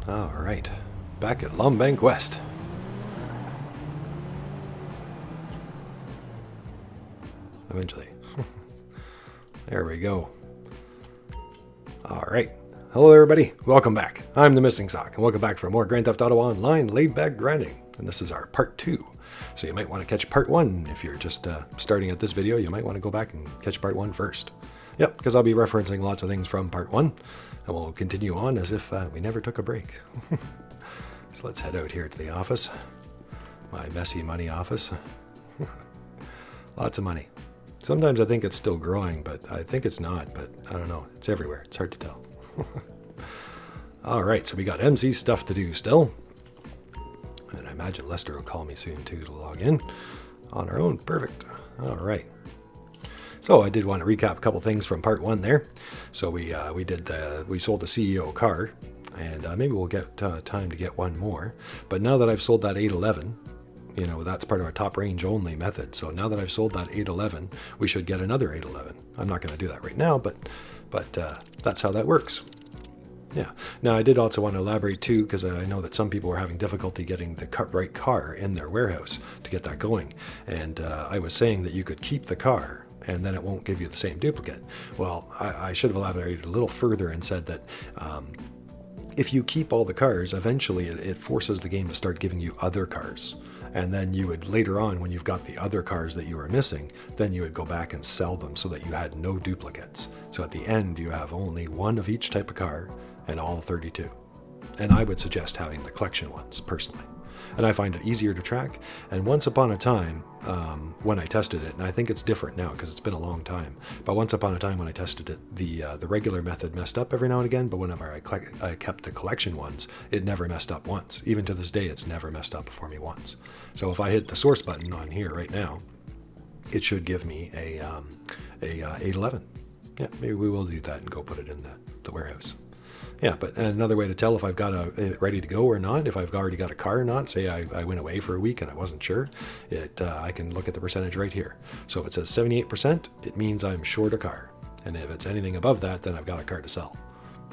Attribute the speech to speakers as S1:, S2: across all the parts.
S1: Alright, back at Lombank West. Eventually. There we go. Alright, hello everybody, welcome back. I'm the Missing Sock, and welcome back for more Grand Theft Auto Online laid-back grinding. And this is our part 2. So you might want to catch part 1. If you're just starting at this video, you might want to go back and catch part 1 first. Yep, because I'll be referencing lots of things from part 1. And we'll continue on as if we never took a break. So let's head out here to the office. My messy money office. Lots of money. Sometimes I think it's still growing, but I think it's not. But I don't know. It's everywhere. It's hard to tell. All right, so we got MC stuff to do still. And I imagine Lester will call me soon too to log in on our own. Perfect. All right. So I did want to recap a couple things from part 1 there. So we sold the CEO car, and maybe we'll get time to get one more. But now that I've sold that 811, you know, that's part of our top range only method. So now that I've sold that 811, we should get another 811. I'm not going to do that right now, but that's how that works. Yeah. Now, I did also want to elaborate, too, because I know that some people were having difficulty getting the right car in their warehouse to get that going. And I was saying that you could keep the car, and then it won't give you the same duplicate. Well, I should have elaborated a little further and said that if you keep all the cars, eventually it forces the game to start giving you other cars. And then you would, later on, when you've got the other cars that you were missing, then you would go back and sell them so that you had no duplicates. So at the end, you have only one of each type of car, and all 32. And I would suggest having the collection ones, personally. And I find it easier to track. And once upon a time, when I tested it, and I think it's different now because it's been a long time, but once upon a time when I tested it, the regular method messed up every now and again, but whenever I kept the collection ones, it never messed up once. Even to this day, it's never messed up for me once. So if I hit the source button on here right now, it should give me a 811. Yeah, maybe we will do that and go put it in the warehouse. Yeah, but another way to tell if I've got it ready to go or not, if I've already got a car or not, say I went away for a week and I wasn't sure, I can look at the percentage right here. So if it says 78%, it means I'm short a car. And if it's anything above that, then I've got a car to sell.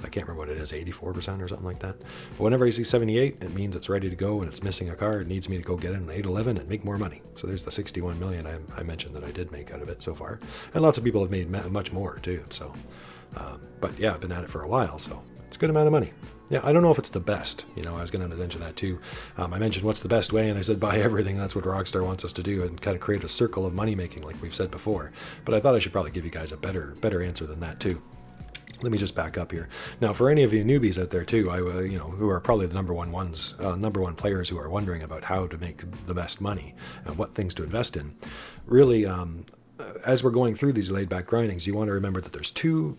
S1: I can't remember what it is, 84% or something like that. But whenever I see 78, it means it's ready to go and it's missing a car. It needs me to go get it in an 811 and make more money. So there's the 61 million I mentioned that I did make out of it so far. And lots of people have made much more too. So, but yeah, I've been at it for a while, so it's a good amount of money. Yeah, I don't know if it's the best. You know, I was going to mention that too. I mentioned what's the best way, and I said buy everything. That's what Rockstar wants us to do, and kind of create a circle of money making, like we've said before. But I thought I should probably give you guys a better answer than that too. Let me just back up here. Now, for any of you newbies out there too, who are probably the number one players who are wondering about how to make the best money and what things to invest in, really. As we're going through these laid-back grindings, you want to remember that there's two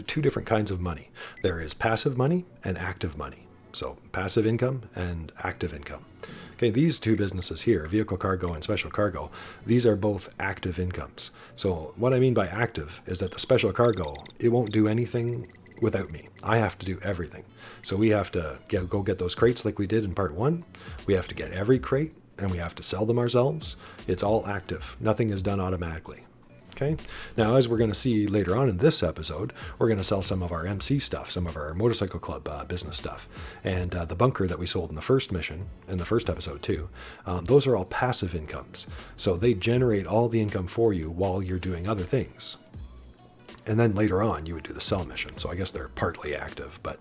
S1: different kinds of money. There is passive money and active money. So passive income and active income. Okay, these two businesses here, vehicle cargo and special cargo, these are both active incomes. So what I mean by active is that the special cargo, it won't do anything without me. I have to do everything. So we have to go get those crates like we did in part 1. We have to get every crate, and we have to sell them ourselves. It's all active. Nothing is done automatically. Okay. Now, as we're going to see later on in this episode, we're going to sell some of our MC stuff, some of our motorcycle club business stuff, and the bunker that we sold in the first mission, in the first episode too. Those are all passive incomes. So they generate all the income for you while you're doing other things. And then later on, you would do the sell mission. So I guess they're partly active, but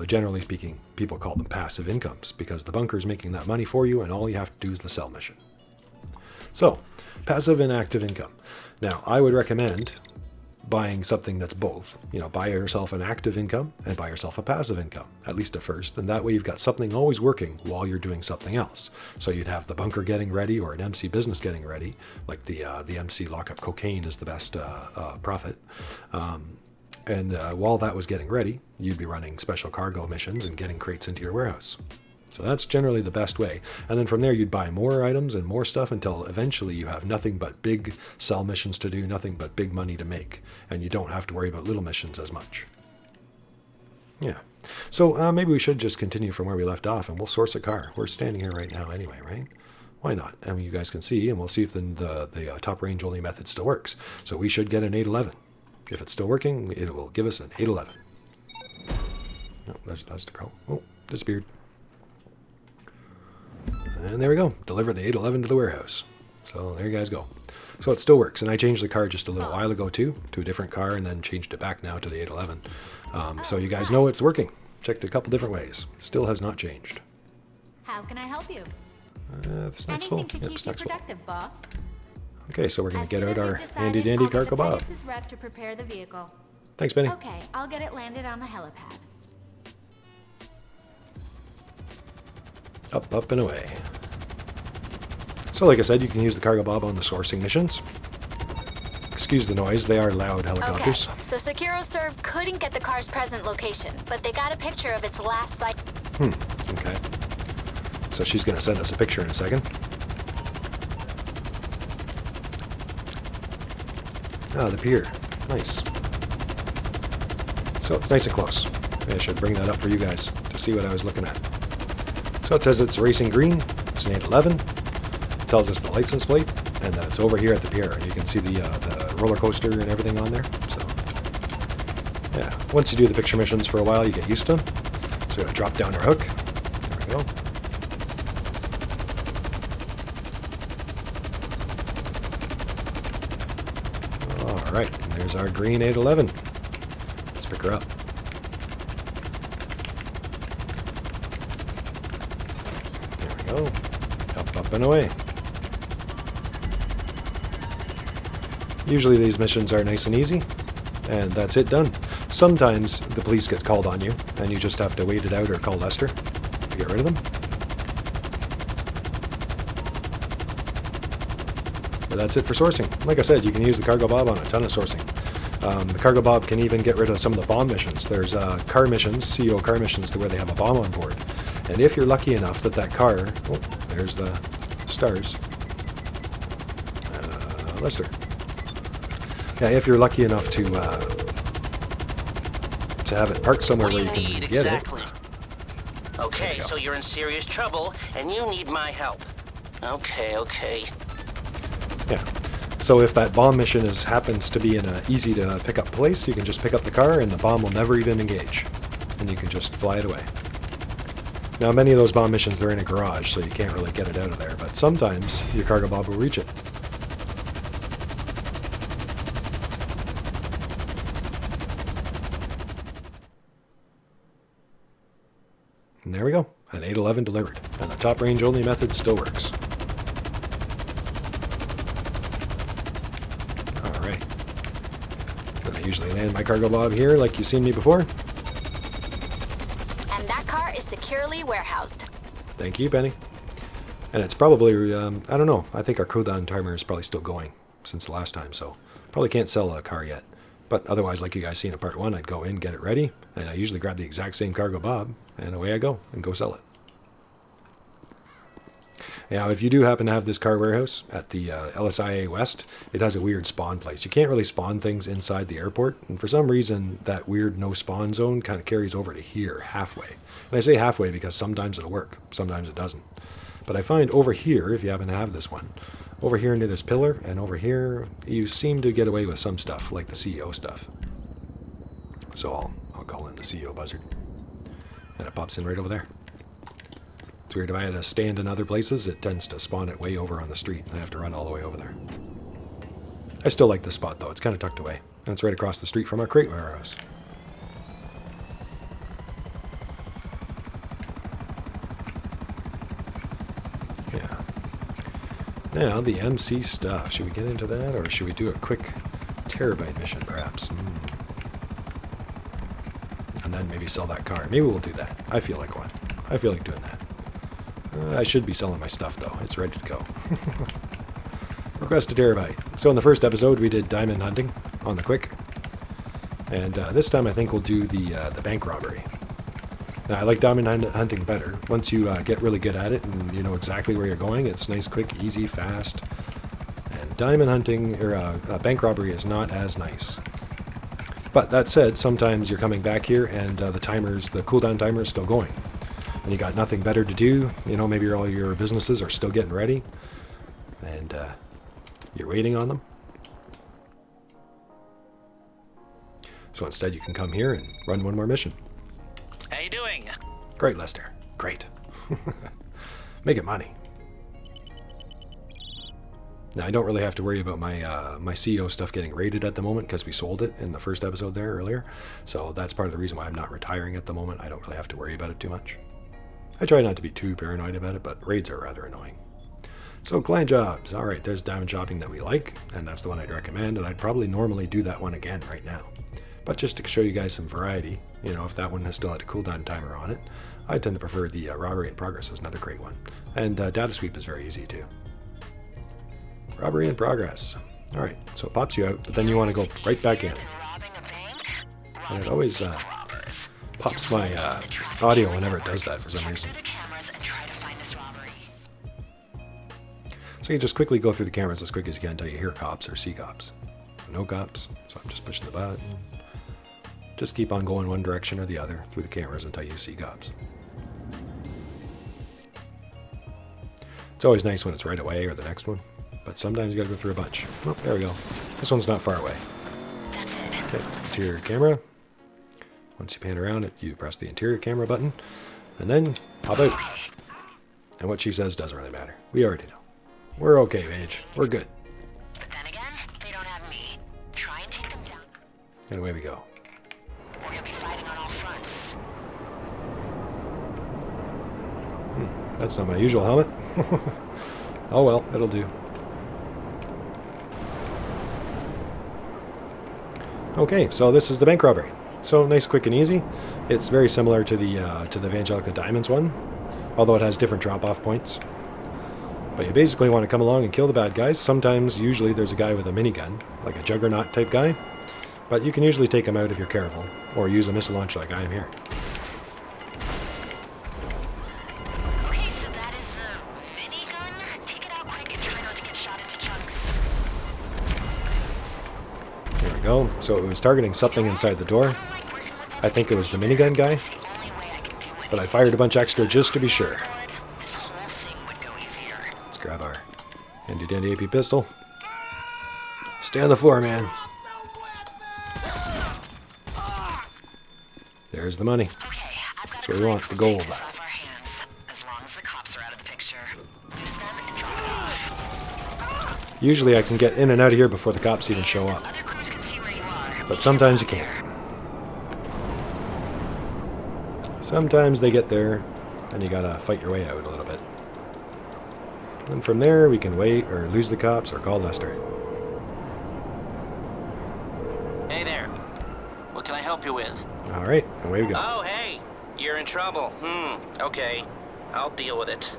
S1: generally speaking, people call them passive incomes because the bunker is making that money for you, and all you have to do is the sell mission. So, passive and active income. Now, I would recommend buying something that's both. Buy yourself an active income and buy yourself a passive income, at least at first. And that way you've got something always working while you're doing something else. So you'd have the bunker getting ready or an MC business getting ready, like the MC lockup cocaine is the best profit. And while that was getting ready, you'd be running special cargo missions and getting crates into your warehouse. So that's generally the best way. And then from there, you'd buy more items and more stuff until eventually you have nothing but big sell missions to do, nothing but big money to make. And you don't have to worry about little missions as much. Yeah. So maybe we should just continue from where we left off and we'll source a car. We're standing here right now anyway, right? Why not? I mean, you guys can see, and we'll see if the top range only method still works. So we should get an 811. If it's still working, it will give us an 811. Oh, that's the girl. Oh, disappeared. And there we go. Deliver the 811 to the warehouse. So there you guys go. So it still works. And I changed the car just a little while ago too, to a different car, and then changed it back now to the 811. So you guys know it's working. Checked a couple different ways. Still has not changed.
S2: How can I help you?
S1: The snack's full.
S2: Anything to
S1: Yep,
S2: keep you
S1: snack's full.
S2: productive, boss.
S1: Okay, so we're going
S2: As
S1: to get
S2: soon
S1: out
S2: as
S1: our
S2: you've decided,
S1: handy-dandy
S2: I'll get
S1: cargo
S2: the
S1: bob.
S2: Pegasus rep to prepare the vehicle.
S1: Thanks, Benny.
S2: Okay, I'll get it landed on the helipad.
S1: Up, up, and away. So like I said, you can use the cargo bob on the sourcing missions. Excuse the noise, they are loud helicopters.
S2: Okay, so SecuroServe couldn't get the car's present location, but they got a picture of its last sight.
S1: Okay. So she's going to send us a picture in a second. Ah, the pier. Nice. So it's nice and close. Maybe I should bring that up for you guys to see what I was looking at. So it says it's racing green. It's an 811. Tells us the license plate, and that it's over here at the pier. And you can see the roller coaster and everything on there. So yeah, once you do the picture missions for a while, you get used to them. So we're going to drop down our hook. There we go. All right, and there's our green 811. Let's pick her up. There we go. Up, up, and away. Usually these missions are nice and easy, and that's it done. Sometimes the police get called on you, and you just have to wait it out or call Lester to get rid of them. But that's it for sourcing. Like I said, you can use the cargo bob on a ton of sourcing. The cargo bob can even get rid of some of the bomb missions. There's car missions, CEO car missions, where they have a bomb on board. And if you're lucky enough that that car... Oh, there's the stars. Lester. Yeah, if you're lucky enough to have it parked somewhere where you can get it.
S3: Okay, so you're in serious trouble, and you need my help. Okay.
S1: Yeah. So if that bomb mission happens to be in an easy to pick up place, you can just pick up the car and the bomb will never even engage. And you can just fly it away. Now many of those bomb missions, they're in a garage, so you can't really get it out of there, but sometimes your cargo bob will reach it. And there we go, an 811 delivered, and the top range only method still works. Alright. I usually land my cargo bob here like you've seen me before.
S2: And that car is securely warehoused.
S1: Thank you, Penny. And it's probably, I don't know, I think our cooldown timer is probably still going since the last time, so probably can't sell a car yet. But otherwise, like you guys seen in part 1, I'd go in, get it ready, and I usually grab the exact same cargo bob, and away I go, and go sell it. Now, if you do happen to have this car warehouse at the LSIA West, it has a weird spawn place. You can't really spawn things inside the airport, and for some reason, that weird no spawn zone kind of carries over to here, halfway. And I say halfway because sometimes it'll work, sometimes it doesn't. But I find over here, if you happen to have this one, over here near this pillar, and over here, you seem to get away with some stuff, like the CEO stuff. So I'll call in the CEO buzzard. And it pops in right over there. It's weird, if I had to stand in other places, it tends to spawn it way over on the street, and I have to run all the way over there. I still like this spot, though. It's kind of tucked away, and it's right across the street from our crate warehouse. Yeah. Now, the MC stuff. Should we get into that, or should we do a quick Terrorbyte mission, perhaps? And then maybe sell that car. Maybe we'll do that. I feel like one. I feel like doing that. I should be selling my stuff, though. It's ready to go. Request a Terrorbyte. So in the first episode, we did diamond hunting on the quick. And this time, I think we'll do the bank robbery. Now, I like diamond hunting better. Once you get really good at it and you know exactly where you're going, it's nice, quick, easy, fast. And diamond hunting, or bank robbery, is not as nice. But that said, sometimes you're coming back here and the cooldown timer is still going. And you got nothing better to do. You know, maybe all your businesses are still getting ready. And you're waiting on them. So instead you can come here and run one more mission.
S3: How you doing?
S1: Great, Lester. Great. Making money. Now, I don't really have to worry about my my CEO stuff getting raided at the moment because we sold it in the first episode there earlier. So that's part of the reason why I'm not retiring at the moment. I don't really have to worry about it too much. I try not to be too paranoid about it, but raids are rather annoying. So, client jobs. All right, there's diamond shopping that we like, and that's the one I'd recommend, and I'd probably normally do that one again right now. But just to show you guys some variety, you know, if that one has still had a cooldown timer on it, I tend to prefer the robbery in progress as another great one. And data sweep is very easy too. Robbery in progress. All right, so it pops you out, but then you want to go right back in. And it always pops my audio whenever it does that for some reason. So you just quickly go through the cameras as quick as you can until you hear cops or see cops. No cops, so I'm just pushing the button. Just keep on going one direction or the other through the cameras until you see cops. It's always nice when it's right away or the next one, but sometimes you gotta go through a bunch. Oh, there we go. This one's not far away. Okay, interior camera. Once you pan around it, you press the interior camera button, and then pop out. And what she says doesn't really matter. We already know. We're okay, Paige. We're good.
S4: But then again, they don't have me. Try and take them down.
S1: And away we go.
S4: Or you'll be fighting on all fronts.
S1: That's not my usual helmet. Oh well, it'll do. Okay, so this is the bank robbery. So nice, quick, and easy. It's very similar to the Evangelica Diamonds one, although it has different drop-off points. But you basically want to come along and kill the bad guys. Sometimes, usually, there's a guy with a minigun, like a Juggernaut type guy. But you can usually take him out if you're careful, or use a missile launcher like I am here.
S4: Okay, so that is a minigun. Take it out quick and try not to get shot into chunks.
S1: There we go. So it was targeting something inside the door. I think it was the minigun guy. But I fired a bunch extra just to be sure.
S4: This whole thing would go easier.
S1: Let's grab our handy-dandy AP pistol. Stay on the floor, man. There's the money.
S4: Okay, I've got
S1: That's what we want, the gold.
S4: off our hands. As long as the cops are out of the picture. Use them and drop it off.
S1: Usually I can get in and out of here before the cops even show up.
S4: Other crews can see where you are.
S1: But sometimes you can't. Sometimes they get there, and you gotta fight your way out a little bit. And from there, we can wait, or lose the cops, or call Lester.
S3: Hey there. What can I help you with?
S1: Alright, away we go.
S3: Oh, hey. You're in trouble. Okay. I'll deal with it.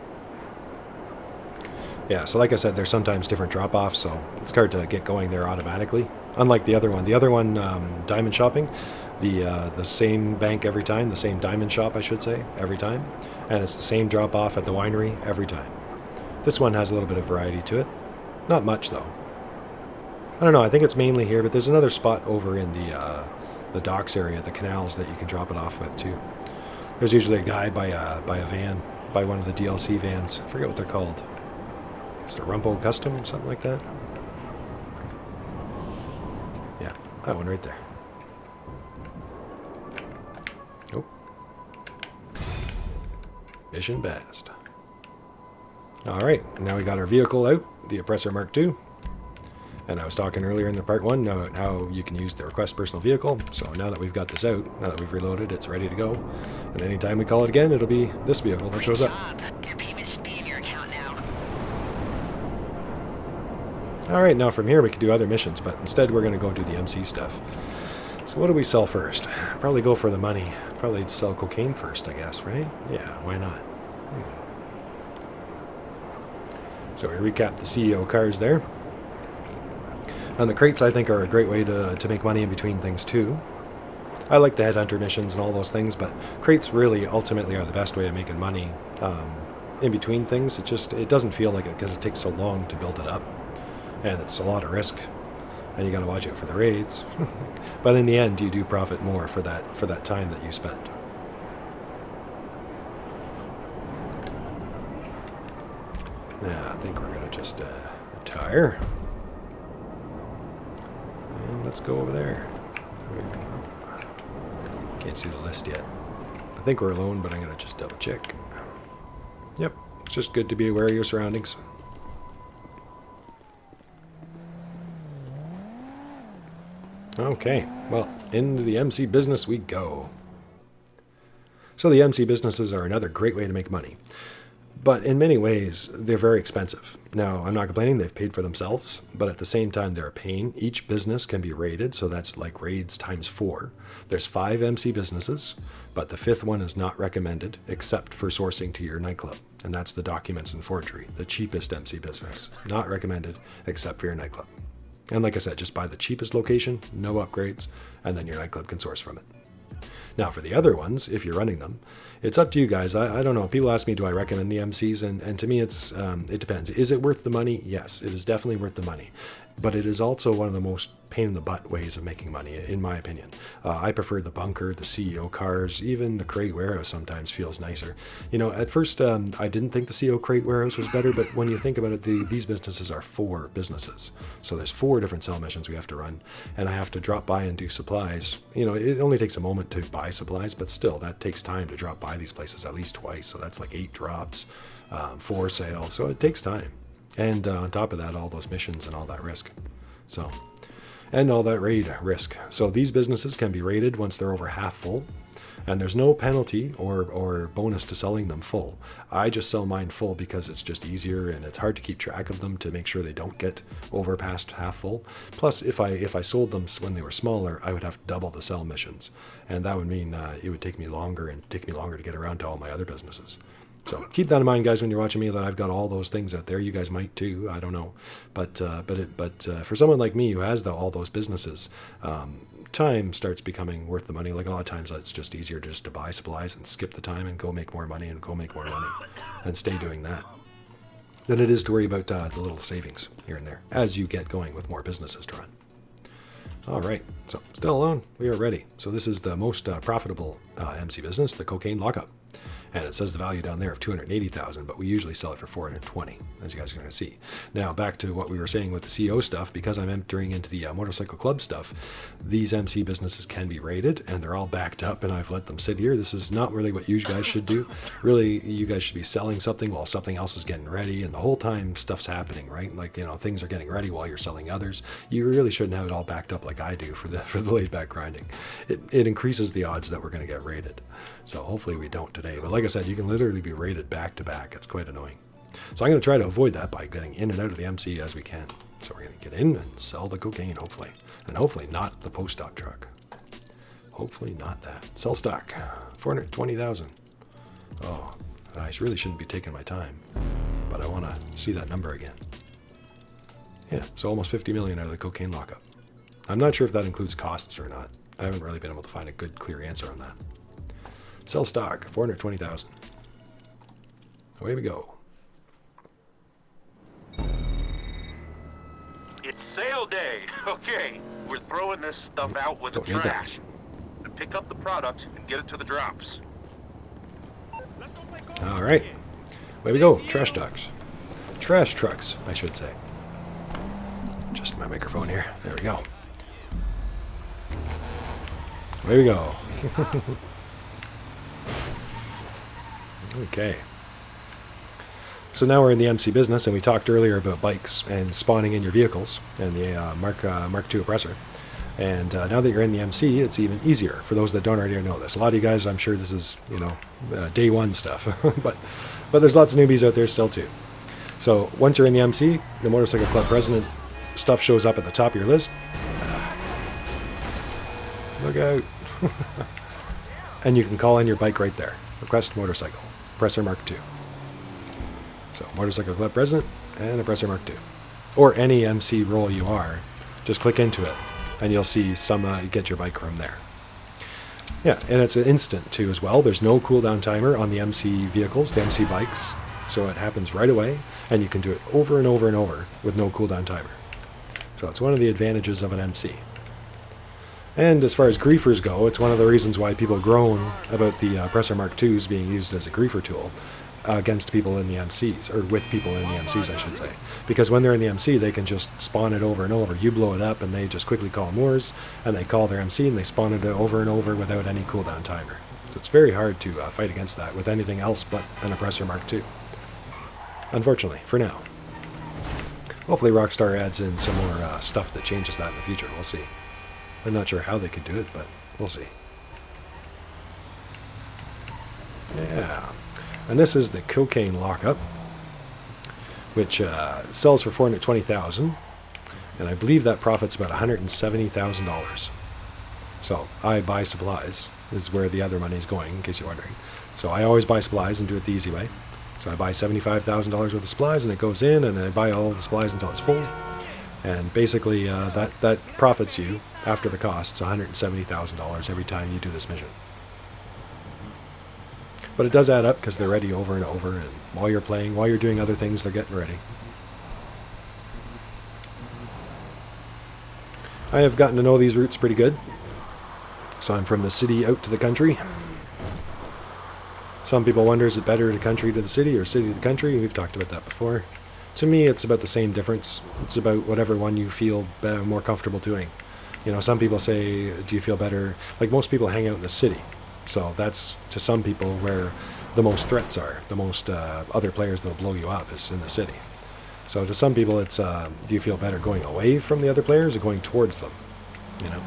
S1: Yeah, so like I said, there's sometimes different drop-offs, so it's hard to get going there automatically. Unlike the other one. The other one, diamond shopping, the same bank every time, the same diamond shop, I should say, every time. And it's the same drop-off at the winery every time. This one has a little bit of variety to it. Not much, though. I don't know, I think it's mainly here, but there's another spot over in the docks area, the canals, that you can drop it off with, too. There's usually a guy by a van, by one of the DLC vans. I forget what they're called. Is it a Rumpo Custom, something like that? Yeah, that one right there. Oh. Mission passed. Alright, now we got our vehicle out, the Oppressor Mark II. And I was talking earlier in the part 1 about how you can use the request personal vehicle. So now that we've got this out, now that we've reloaded, it's ready to go. And anytime we call it again, it'll be this vehicle that shows up.
S4: Your payment should be in your account now.
S1: Alright, now from here we can do other missions, but instead we're going to go do the MC stuff. So what do we sell first? Probably go for the money. Probably sell cocaine first, I guess, right? Yeah, why not? So we recap the CEO cars there. And the crates, I think, are a great way to make money in between things, too. I like the headhunter missions and all those things, but crates really ultimately are the best way of making money in between things. It doesn't feel like it because it takes so long to build it up. And it's a lot of risk. And you got to watch out for the raids. But in the end, you do profit more for that time that you spent. Now, I think we're going to just retire. And let's go over there. Can't see the list yet. I think we're alone, but I'm going to just double check. Yep, it's just good to be aware of your surroundings. Okay, well, into the MC business we go. So the MC businesses are another great way to make money. But in many ways, they're very expensive. Now, I'm not complaining, they've paid for themselves, but at the same time, they're a pain. Each business can be rated, so that's like raids times 4. There's 5 MC businesses, but the 5th one is not recommended, except for sourcing to your nightclub. And that's the documents and forgery, the cheapest MC business. Not recommended, except for your nightclub. And like I said, just buy the cheapest location, no upgrades, and then your nightclub can source from it. Now, for the other ones, if you're running them, it's up to you guys. I don't know. People ask me, do I recommend the MCs? And to me, it depends. Is it worth the money? Yes, it is definitely worth the money. But it is also one of the most pain-in-the-butt ways of making money, in my opinion. I prefer the bunker, the CEO cars, even the crate warehouse sometimes feels nicer. You know, at first, I didn't think the CEO crate warehouse was better, but when you think about it, these businesses are 4 businesses. So there's 4 different cell missions we have to run, and I have to drop by and do supplies. You know, it only takes a moment to buy supplies, but still, that takes time to drop by these places at least twice. So that's like 8 drops, 4 sales, so it takes time. And on top of that, all those missions and all that risk. So, and all that raid risk. So these businesses can be raided once they're over half full. And there's no penalty or bonus to selling them full. I just sell mine full because it's just easier and it's hard to keep track of them to make sure they don't get over past half full. Plus, if I sold them when they were smaller, I would have to double the sell missions. And that would mean it would take me longer to get around to all my other businesses. So keep that in mind, guys, when you're watching me, that I've got all those things out there. You guys might too. I don't know. But for someone like me who has all those businesses, time starts becoming worth the money. Like a lot of times it's just easier just to buy supplies and skip the time and go make more money and stay doing that than it is to worry about the little savings here and there as you get going with more businesses to run. All right, so still alone, we are ready. So this is the most profitable MC business, the Cocaine Lockup. And it says the value down there of $280,000, but we usually sell it for $420,000, as you guys are going to see. Now, back to what we were saying with the CEO stuff, because I'm entering into the motorcycle club stuff, these MC businesses can be rated, and they're all backed up, and I've let them sit here. This is not really what you guys should do. Really, you guys should be selling something while something else is getting ready, and the whole time stuff's happening, right? Like, you know, things are getting ready while you're selling others. You really shouldn't have it all backed up like I do for the laid-back grinding. It increases the odds that we're going to get rated. So hopefully we don't today. But like I said, you can literally be rated back to back. It's quite annoying. So I'm going to try to avoid that by getting in and out of the MC as we can. So we're going to get in and sell the cocaine, hopefully. And hopefully not the post-op truck. Hopefully not that. Sell stock. 420,000. Oh, I really shouldn't be taking my time. But I want to see that number again. Yeah, so almost 50 million out of the cocaine lockup. I'm not sure if that includes costs or not. I haven't really been able to find a good, clear answer on that. Sell stock, 420,000. Away we go.
S5: It's sale day. Okay, we're throwing this stuff out with the trash. Pick up the product and get it to the drops.
S1: All right, away we go. Trash trucks. Trash trucks, I should say. Just my microphone here. There we go. Away we go. Okay. So now we're in the MC business, and we talked earlier about bikes and spawning in your vehicles and the Mark II Oppressor. And now that you're in the MC, it's even easier for those that don't already know this. A lot of you guys, I'm sure this is, day one stuff, but there's lots of newbies out there still too. So once you're in the MC, the Motorcycle Club President stuff shows up at the top of your list. Look out. And you can call in your bike right there. Request motorcycle. Oppressor Mark II. So, Motorcycle Club President and Oppressor Mark II. Or any MC role you are, just click into it, and you'll see you get your bike from there. Yeah, and it's an instant too as well. There's no cooldown timer on the MC vehicles, the MC bikes, so it happens right away, and you can do it over and over and over with no cooldown timer. So it's one of the advantages of an MC. And as far as griefers go, it's one of the reasons why people groan about the Oppressor Mark IIs being used as a griefer tool against people in the MCs, or with people in the MCs, I should say. Because when they're in the MC, they can just spawn it over and over. You blow it up, and they just quickly call Moors, and they call their MC, and they spawn it over and over without any cooldown timer. So it's very hard to fight against that with anything else but an Oppressor Mark II. Unfortunately, for now. Hopefully Rockstar adds in some more stuff that changes that in the future. We'll see. I'm not sure how they could do it, but we'll see. Yeah. And this is the Cocaine Lockup, which sells for $420,000. And I believe that profits about $170,000. So I buy supplies is where the other money is going, in case you're wondering. So I always buy supplies and do it the easy way. So I buy $75,000 worth of supplies, and it goes in, and I buy all the supplies until it's full. And basically, that profits you, after the costs, $170,000 every time you do this mission. But it does add up, because they're ready over and over, and while you're playing, while you're doing other things, they're getting ready. I have gotten to know these routes pretty good. So I'm from the city out to the country. Some people wonder, is it better the country to the city or city to the country? We've talked about that before. To me, it's about the same difference. It's about whatever one you feel more comfortable doing. You know, some people say, do you feel better? Like, most people hang out in the city. So that's, to some people, where the most threats are. The most other players that will blow you up is in the city. So to some people, it's, do you feel better going away from the other players or going towards them? You know,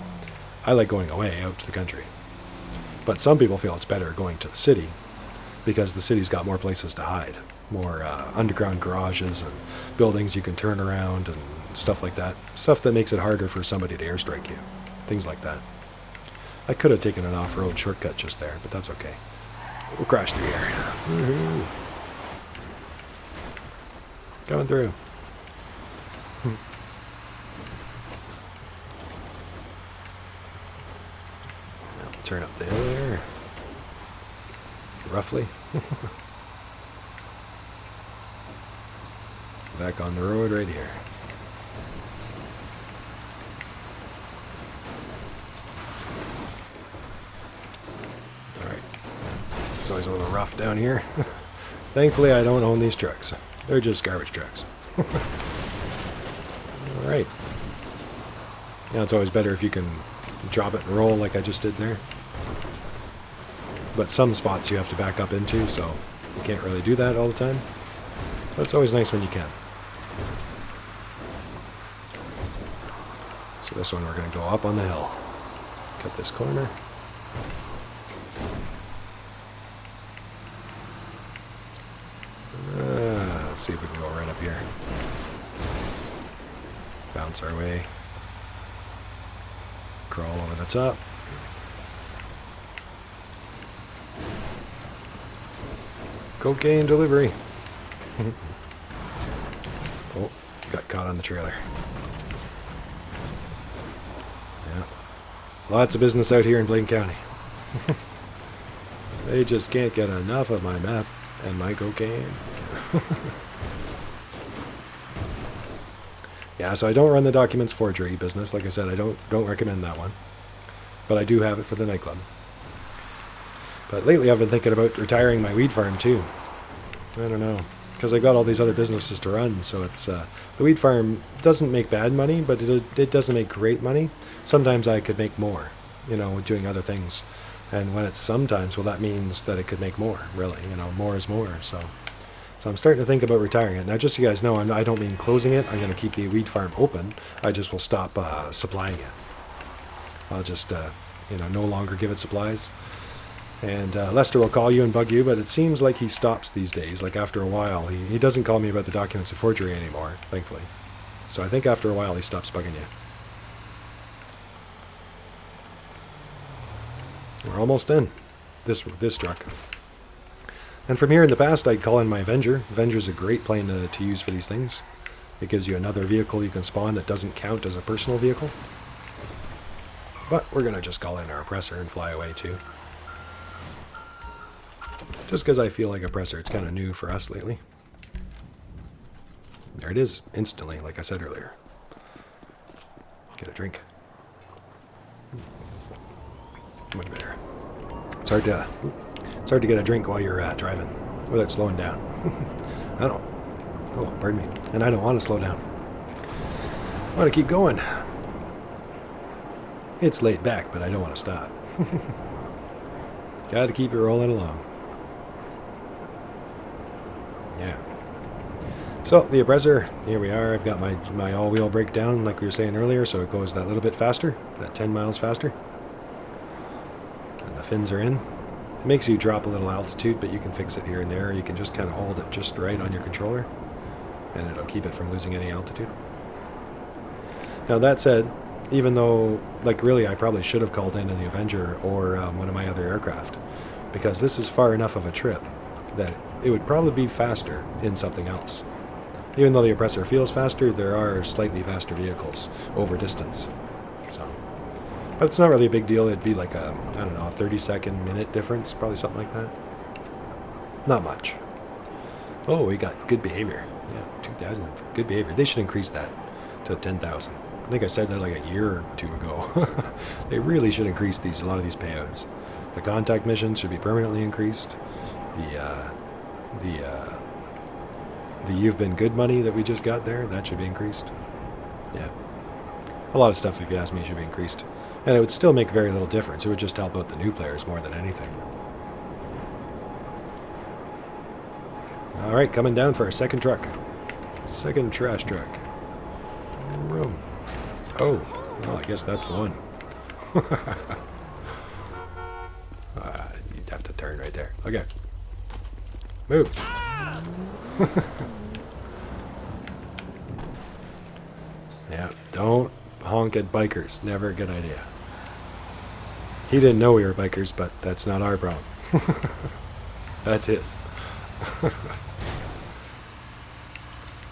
S1: I like going away out to the country. But some people feel it's better going to the city, because the city's got more places to hide, more underground garages and buildings you can turn around and stuff like that. Stuff that makes it harder for somebody to airstrike you. Things like that. I could have taken an off-road shortcut just there, but that's okay. We'll crash through here. Woohoo. Coming through. Turn up the hill there. Roughly. Back on the road right here. Alright. It's always a little rough down here. Thankfully I don't own these trucks. They're just garbage trucks. Alright. Now it's always better if you can drop it and roll like I just did there. But some spots you have to back up into, so you can't really do that all the time. But it's always nice when you can. So this one we're going to go up on the hill. Cut this corner. Let's see if we can go right up here. Bounce our way. Crawl over the top. Cocaine delivery. Oh, got caught on the trailer. Yeah. Lots of business out here in Blaine County. They just can't get enough of my meth and my cocaine. Yeah, so I don't run the documents forgery business. Like I said, I don't recommend that one. But I do have it for the nightclub. But lately I've been thinking about retiring my weed farm too. I don't know. Because I got all these other businesses to run, so it's the weed farm doesn't make bad money, but it doesn't make great money. Sometimes I could make more, you know, with doing other things. And when it's sometimes, well, that means that it could make more, really. You know, more is more. So I'm starting to think about retiring it. Now, just so you guys know, I don't mean closing it. I'm going to keep the weed farm open. I just will stop supplying it. I'll just, you know, no longer give it supplies. And Lester will call you and bug you, but it seems like he stops these days. Like after a while, he doesn't call me about the documents of forgery anymore, thankfully. So I think after a while he stops bugging you. We're almost in. This truck. And from here in the past, I'd call in my Avenger. Avenger's a great plane to use for these things. It gives you another vehicle you can spawn that doesn't count as a personal vehicle. But we're going to just call in our Oppressor and fly away too. Just because I feel like Oppressor, it's kind of new for us lately. There it is, instantly, like I said earlier. Get a drink. Much better. It's hard to get a drink while you're driving without slowing down. I don't. Oh, pardon me. And I don't want to slow down. I want to keep going. It's laid back, but I don't want to stop. Got to keep it rolling along. Yeah. So, the Oppressor, here we are. I've got my all-wheel brake down, like we were saying earlier, so it goes that little bit faster, that 10 miles faster. And the fins are in. It makes you drop a little altitude, but you can fix it here and there. You can just kind of hold it just right on your controller, and it'll keep it from losing any altitude. Now, that said, even though, like, really, I probably should have called in the Avenger or one of my other aircraft, because this is far enough of a trip that it would probably be faster in something else. Even though the Oppressor feels faster, there are slightly faster vehicles over distance. So, but it's not really a big deal. It'd be like a, I don't know, a 30-second minute difference, probably something like that. Not much. Oh, we got good behavior. Yeah, 2,000 for good behavior. They should increase that to 10,000. I think I said that like a year or two ago. They really should increase a lot of these payouts. The contact missions should be permanently increased. The You've Been Good money that we just got there, that should be increased. Yeah. A lot of stuff, if you ask me, should be increased. And it would still make very little difference. It would just help out the new players more than anything. Alright, coming down for our second truck. Second trash truck. Room. Oh, well, I guess that's the one. You'd have to turn right there. Okay. Move. Yeah, don't honk at bikers. Never a good idea. He didn't know we were bikers, but that's not our problem. That's his.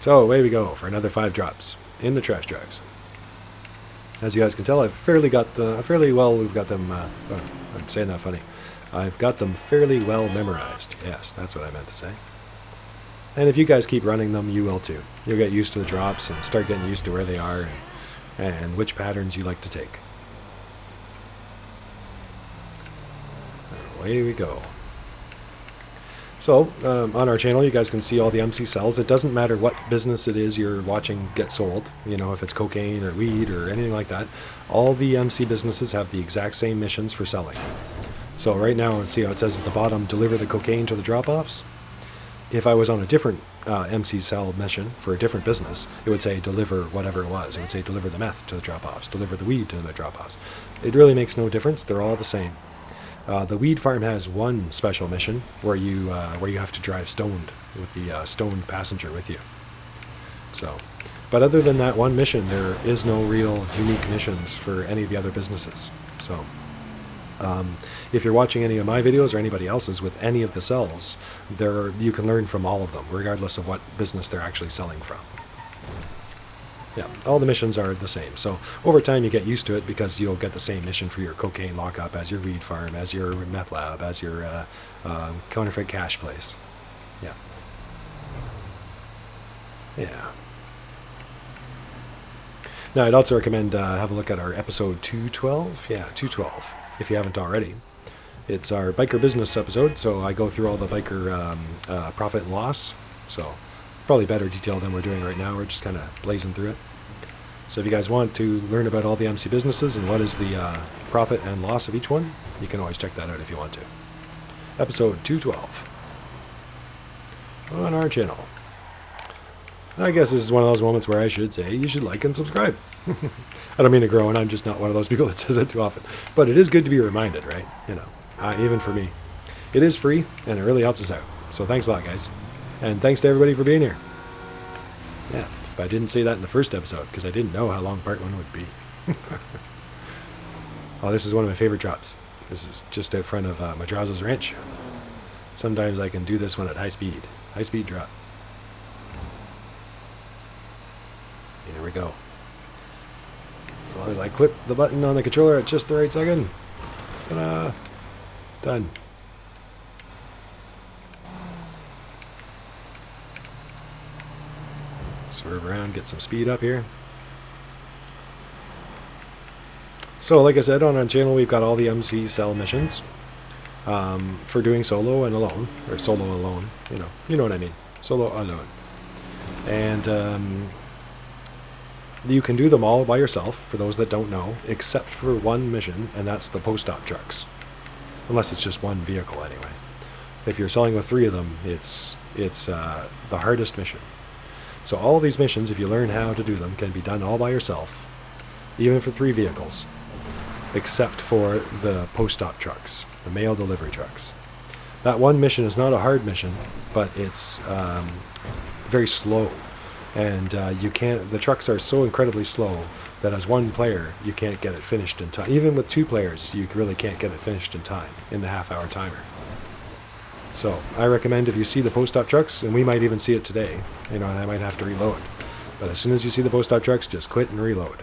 S1: So away we go for another 5 drops in the trash trucks. As you guys can tell, I've fairly well. We've got them. I'm saying that funny. I've got them fairly well memorized. Yes, that's what I meant to say. And if you guys keep running them, you will too. You'll get used to the drops and start getting used to where they are and which patterns you like to take. Away we go. So, on our channel, you guys can see all the MC cells. It doesn't matter what business it is you're watching get sold. You know, if it's cocaine or weed or anything like that. All the MC businesses have the exact same missions for selling. So right now, see how it says at the bottom, deliver the cocaine to the drop-offs? If I was on a different MC cell mission for a different business, it would say deliver whatever it was. It would say deliver the meth to the drop-offs, deliver the weed to the drop-offs. It really makes no difference. They're all the same. The weed farm has one special mission where you have to drive stoned with the stoned passenger with you. So, but other than that one mission, there is no real unique missions for any of the other businesses. So, if you're watching any of my videos or anybody else's with any of the cells, you can learn from all of them, regardless of what business they're actually selling from. Yeah, all the missions are the same. So over time you get used to it because you'll get the same mission for your cocaine lockup, as your weed farm, as your meth lab, as your counterfeit cash place. Yeah. Yeah. Now I'd also recommend have a look at our episode 212. Yeah, 212, if you haven't already. It's our biker business episode, so I go through all the biker profit and loss. So probably better detail than we're doing right now. We're just kind of blazing through it. So if you guys want to learn about all the MC businesses and what is the profit and loss of each one, you can always check that out if you want to. Episode 212 on our channel. I guess this is one of those moments where I should say you should like and subscribe. I don't mean to grow, and I'm just not one of those people that says it too often. But it is good to be reminded, right? You know, even for me. It is free, and it really helps us out. So thanks a lot, guys. And thanks to everybody for being here. Yeah, if I didn't say that in the first episode, because I didn't know how long part 1 would be. Oh, this is one of my favorite drops. This is just out front of Madrazo's Ranch. Sometimes I can do this one at high speed. High speed drop. Here we go. As long as I click the button on the controller at just the right second. Ta-da! Done. Swerve around, get some speed up here. So, like I said, on our channel we've got all the MC cell missions for doing solo and alone, or solo alone. You know what I mean. Solo alone, and you can do them all by yourself. For those that don't know, except for one mission, and that's the post-op trucks. unless it's just one vehicle anyway. If you're selling with 3 of them, it's the hardest mission. So all these missions, if you learn how to do them, can be done all by yourself, even for 3 vehicles, except for the post-op trucks, the mail delivery trucks. That one mission is not a hard mission, but it's very slow, and the trucks are so incredibly slow that as one player, you can't get it finished in time. Even with 2 players, you really can't get it finished in time, in the half-hour timer. So I recommend if you see the post-op trucks, and we might even see it today, and I might have to reload. But as soon as you see the post-op trucks, just quit and reload.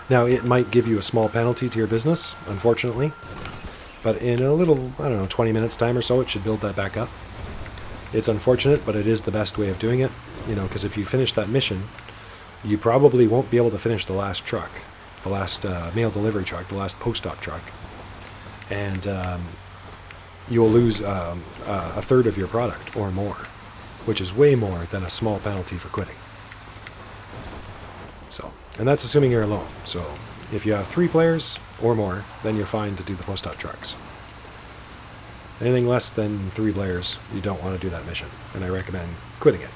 S1: Now, it might give you a small penalty to your business, unfortunately, but in a little, 20 minutes time or so, it should build that back up. It's unfortunate, but it is the best way of doing it, because if you finish that mission, you probably won't be able to finish the last truck, the last mail delivery truck, the last post-op truck, and you'll lose a third of your product or more, which is way more than a small penalty for quitting. So, and that's assuming you're alone. So if you have 3 players or more, then you're fine to do the post-op trucks. Anything less than 3 players, you don't want to do that mission, and I recommend quitting it.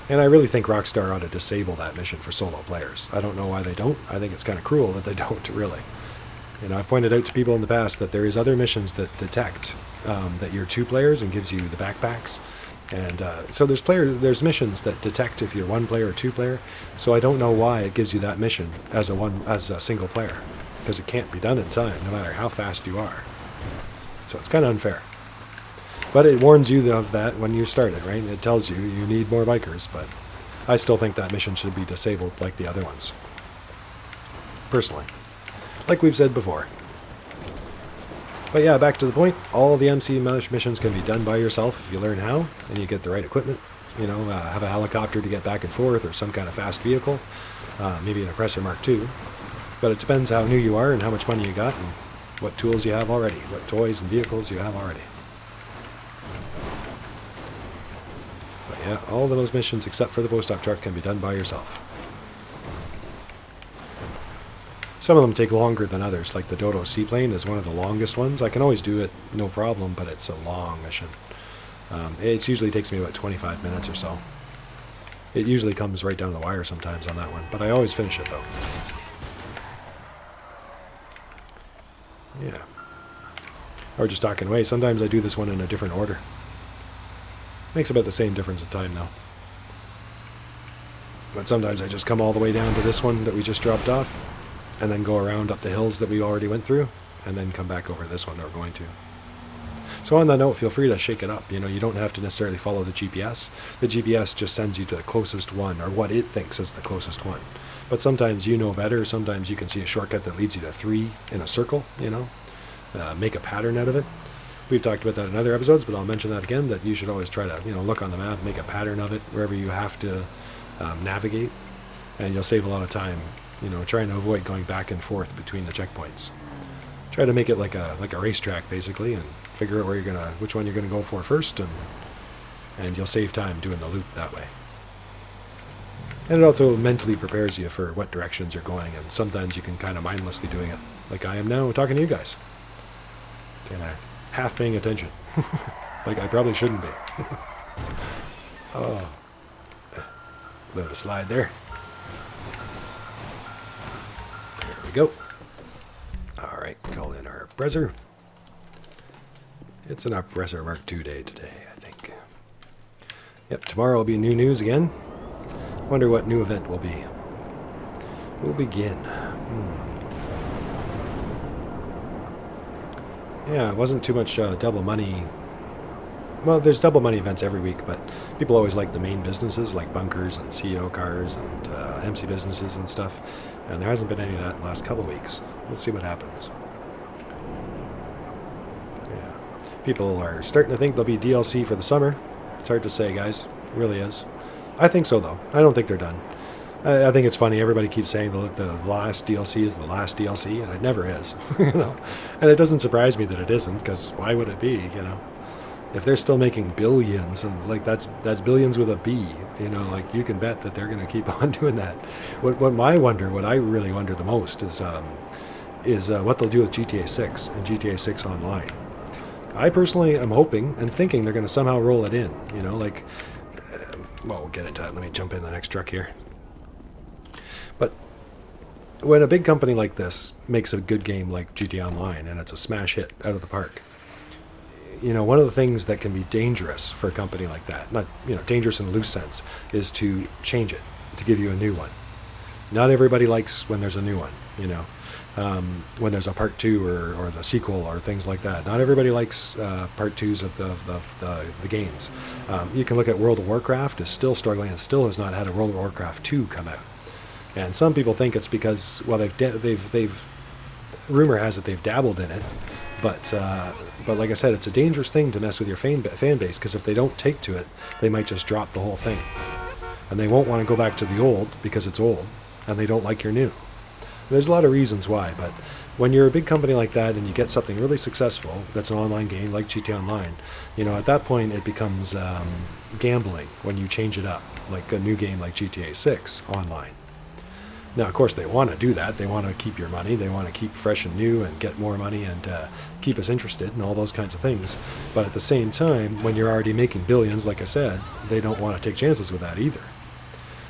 S1: And I really think Rockstar ought to disable that mission for solo players. I don't know why they don't. I think it's kind of cruel that they don't, really. I've pointed out to people in the past that there is other missions that detect that you're 2 players and gives you the backpacks. And so there's missions that detect if you're 1 player or 2 player. So I don't know why it gives you that mission as a single player, because it can't be done in time, no matter how fast you are. So it's kind of unfair. But it warns you of that when you start it, right? It tells you you need more bikers, but I still think that mission should be disabled like the other ones. Personally. Like we've said before. But yeah, back to the point. All the MC missions can be done by yourself if you learn how, and you get the right equipment. Have a helicopter to get back and forth, or some kind of fast vehicle. Maybe an Oppressor Mark II. But it depends how new you are and how much money you got and what tools you have already, what toys and vehicles you have already. But yeah, all of those missions except for the post-op truck can be done by yourself. Some of them take longer than others, like the Dodo seaplane is one of the longest ones. I can always do it, no problem, but it's a long mission. It usually takes me about 25 minutes or so. It usually comes right down the wire sometimes on that one, but I always finish it though. Yeah. Or just talking away. Sometimes I do this one in a different order. Makes about the same difference in time though. But sometimes I just come all the way down to this one that we just dropped off, and then go around up the hills that we already went through, and then come back over this one that we're going to. So on that note, feel free to shake it up. You don't have to necessarily follow the GPS. The GPS just sends you to the closest one, or what it thinks is the closest one. But sometimes you know better. Sometimes you can see a shortcut that leads you to 3 in a circle, make a pattern out of it. We've talked about that in other episodes, but I'll mention that again, that you should always try to, look on the map, make a pattern of it wherever you have to navigate, and you'll save a lot of time, trying to avoid going back and forth between the checkpoints. Try to make it like a racetrack, basically, and figure out which one you're gonna go for first, and you'll save time doing the loop that way. And it also mentally prepares you for what directions you're going, and sometimes you can kind of mindlessly doing it, like I am now talking to you guys. Kind of half paying attention, like I probably shouldn't be. Oh, let it slide there. There we go. All right, call in our Oppressor. It's an Oppressor Mark II day today, I think. Yep, tomorrow will be new news again. Wonder what new event will be. We'll begin. Yeah, it wasn't too much double money. Well, there's double money events every week, but people always like the main businesses like bunkers and CEO cars and MC businesses and stuff. And there hasn't been any of that in the last couple of weeks. We'll see what happens. Yeah. People are starting to think there'll be DLC for the summer. It's hard to say, guys. It really is. I think so, though. I don't think they're done. I think it's funny. Everybody keeps saying the last DLC is the last DLC, and it never is. And it doesn't surprise me that it isn't, because why would it be? If they're still making billions, and that's billions with a B, you can bet that they're going to keep on doing that. What I really wonder the most is is what they'll do with GTA 6 and GTA 6 Online. I personally am hoping and thinking they're going to somehow roll it in. You know, like, well, we'll get into that. Let me jump in the next truck here. But when a big company like this makes a good game like GTA Online and it's a smash hit out of the park, you know, one of the things that can be dangerous for a company like that, not, you know, dangerous in a loose sense, is to change it, to give you a new one. Not everybody likes when there's a new one, you know, when there's a part 2 or the sequel or things like that. Not everybody likes part 2s of the games. You can look at World of Warcraft is still struggling and still has not had a World of Warcraft 2 come out. And some people think it's because, well, they've rumor has it they've dabbled in it, but like I said, it's a dangerous thing to mess with your fan base, because if they don't take to it, they might just drop the whole thing, and they won't want to go back to the old because it's old, and they don't like your new. There's a lot of reasons why, but when you're a big company like that and you get something really successful that's an online game like GTA Online, you know, at that point it becomes gambling when you change it up, like a new game like GTA 6 Online. Now, of course, they want to do that. They want to keep your money. They want to keep fresh and new and get more money and keep us interested and all those kinds of things. But at the same time, when you're already making billions, like I said, they don't want to take chances with that either.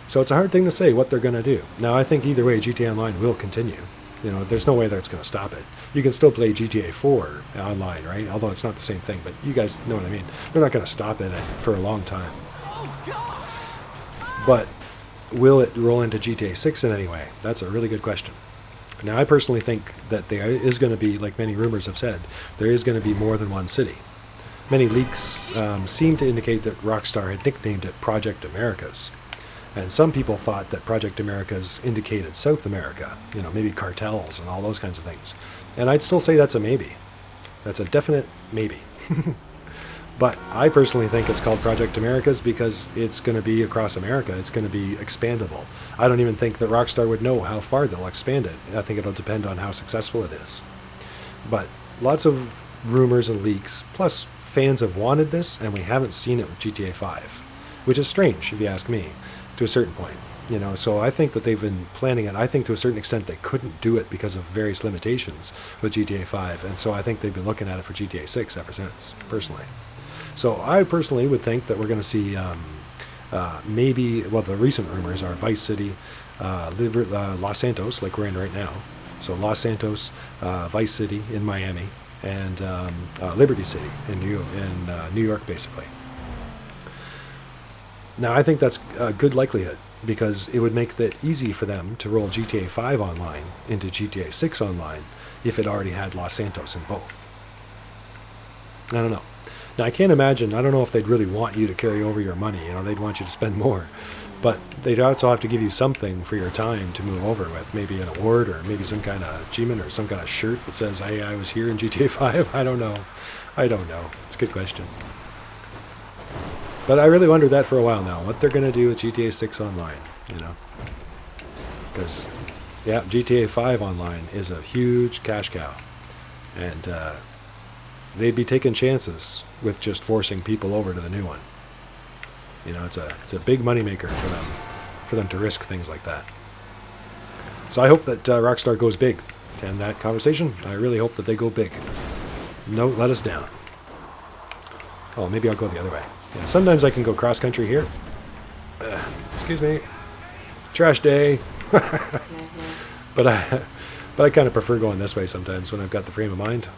S1: So it's a hard thing to say what they're going to do. Now, I think either way, GTA Online will continue. You know, there's no way that's going to stop it. You can still play GTA 4 online, right? Although it's not the same thing, but you guys know what I mean. They're not going to stop it for a long time. But will it roll into GTA 6 in any way? That's a really good question. Now, I personally think that there is going to be, like many rumors have said, there is going to be more than one city. Many leaks seem to indicate that Rockstar had nicknamed it Project Americas. And some people thought that Project Americas indicated South America, you know, maybe cartels and all those kinds of things. And I'd still say that's a maybe. That's a definite maybe. But I personally think it's called Project Americas because it's going to be across America. It's going to be expandable. I don't even think that Rockstar would know how far they'll expand it. I think it'll depend on how successful it is. But lots of rumors and leaks, plus fans have wanted this, and we haven't seen it with GTA 5, which is strange, if you ask me, to a certain point. You know, so I think that they've been planning it. I think to a certain extent they couldn't do it because of various limitations with GTA 5, and so I think they've been looking at it for GTA 6 ever since, personally. So I personally would think that we're going to see maybe, well, the recent rumors are Vice City, Los Santos, like we're in right now. So Los Santos, Vice City in Miami, and Liberty City in New York, basically. Now, I think that's a good likelihood because it would make it easy for them to roll GTA 5 online into GTA 6 online if it already had Los Santos in both. I don't know. Now, I can't imagine, I don't know if they'd really want you to carry over your money. You know, they'd want you to spend more. But they'd also have to give you something for your time to move over with. Maybe an award or maybe some kind of achievement or some kind of shirt that says, hey, I was here in GTA 5. I don't know. It's a good question. But I really wondered that for a while now, what they're going to do with GTA 6 Online, you know. Because, yeah, GTA 5 Online is a huge cash cow. And they'd be taking chances with just forcing people over to the new one. You know, it's a big moneymaker for them to risk things like that. So I hope that Rockstar goes big. To end that conversation, I really hope that they go big. Don't let us down. Oh, maybe I'll go the other way. Yeah, sometimes I can go cross-country here. Excuse me. Trash day. But I kind of prefer going this way sometimes when I've got the frame of mind.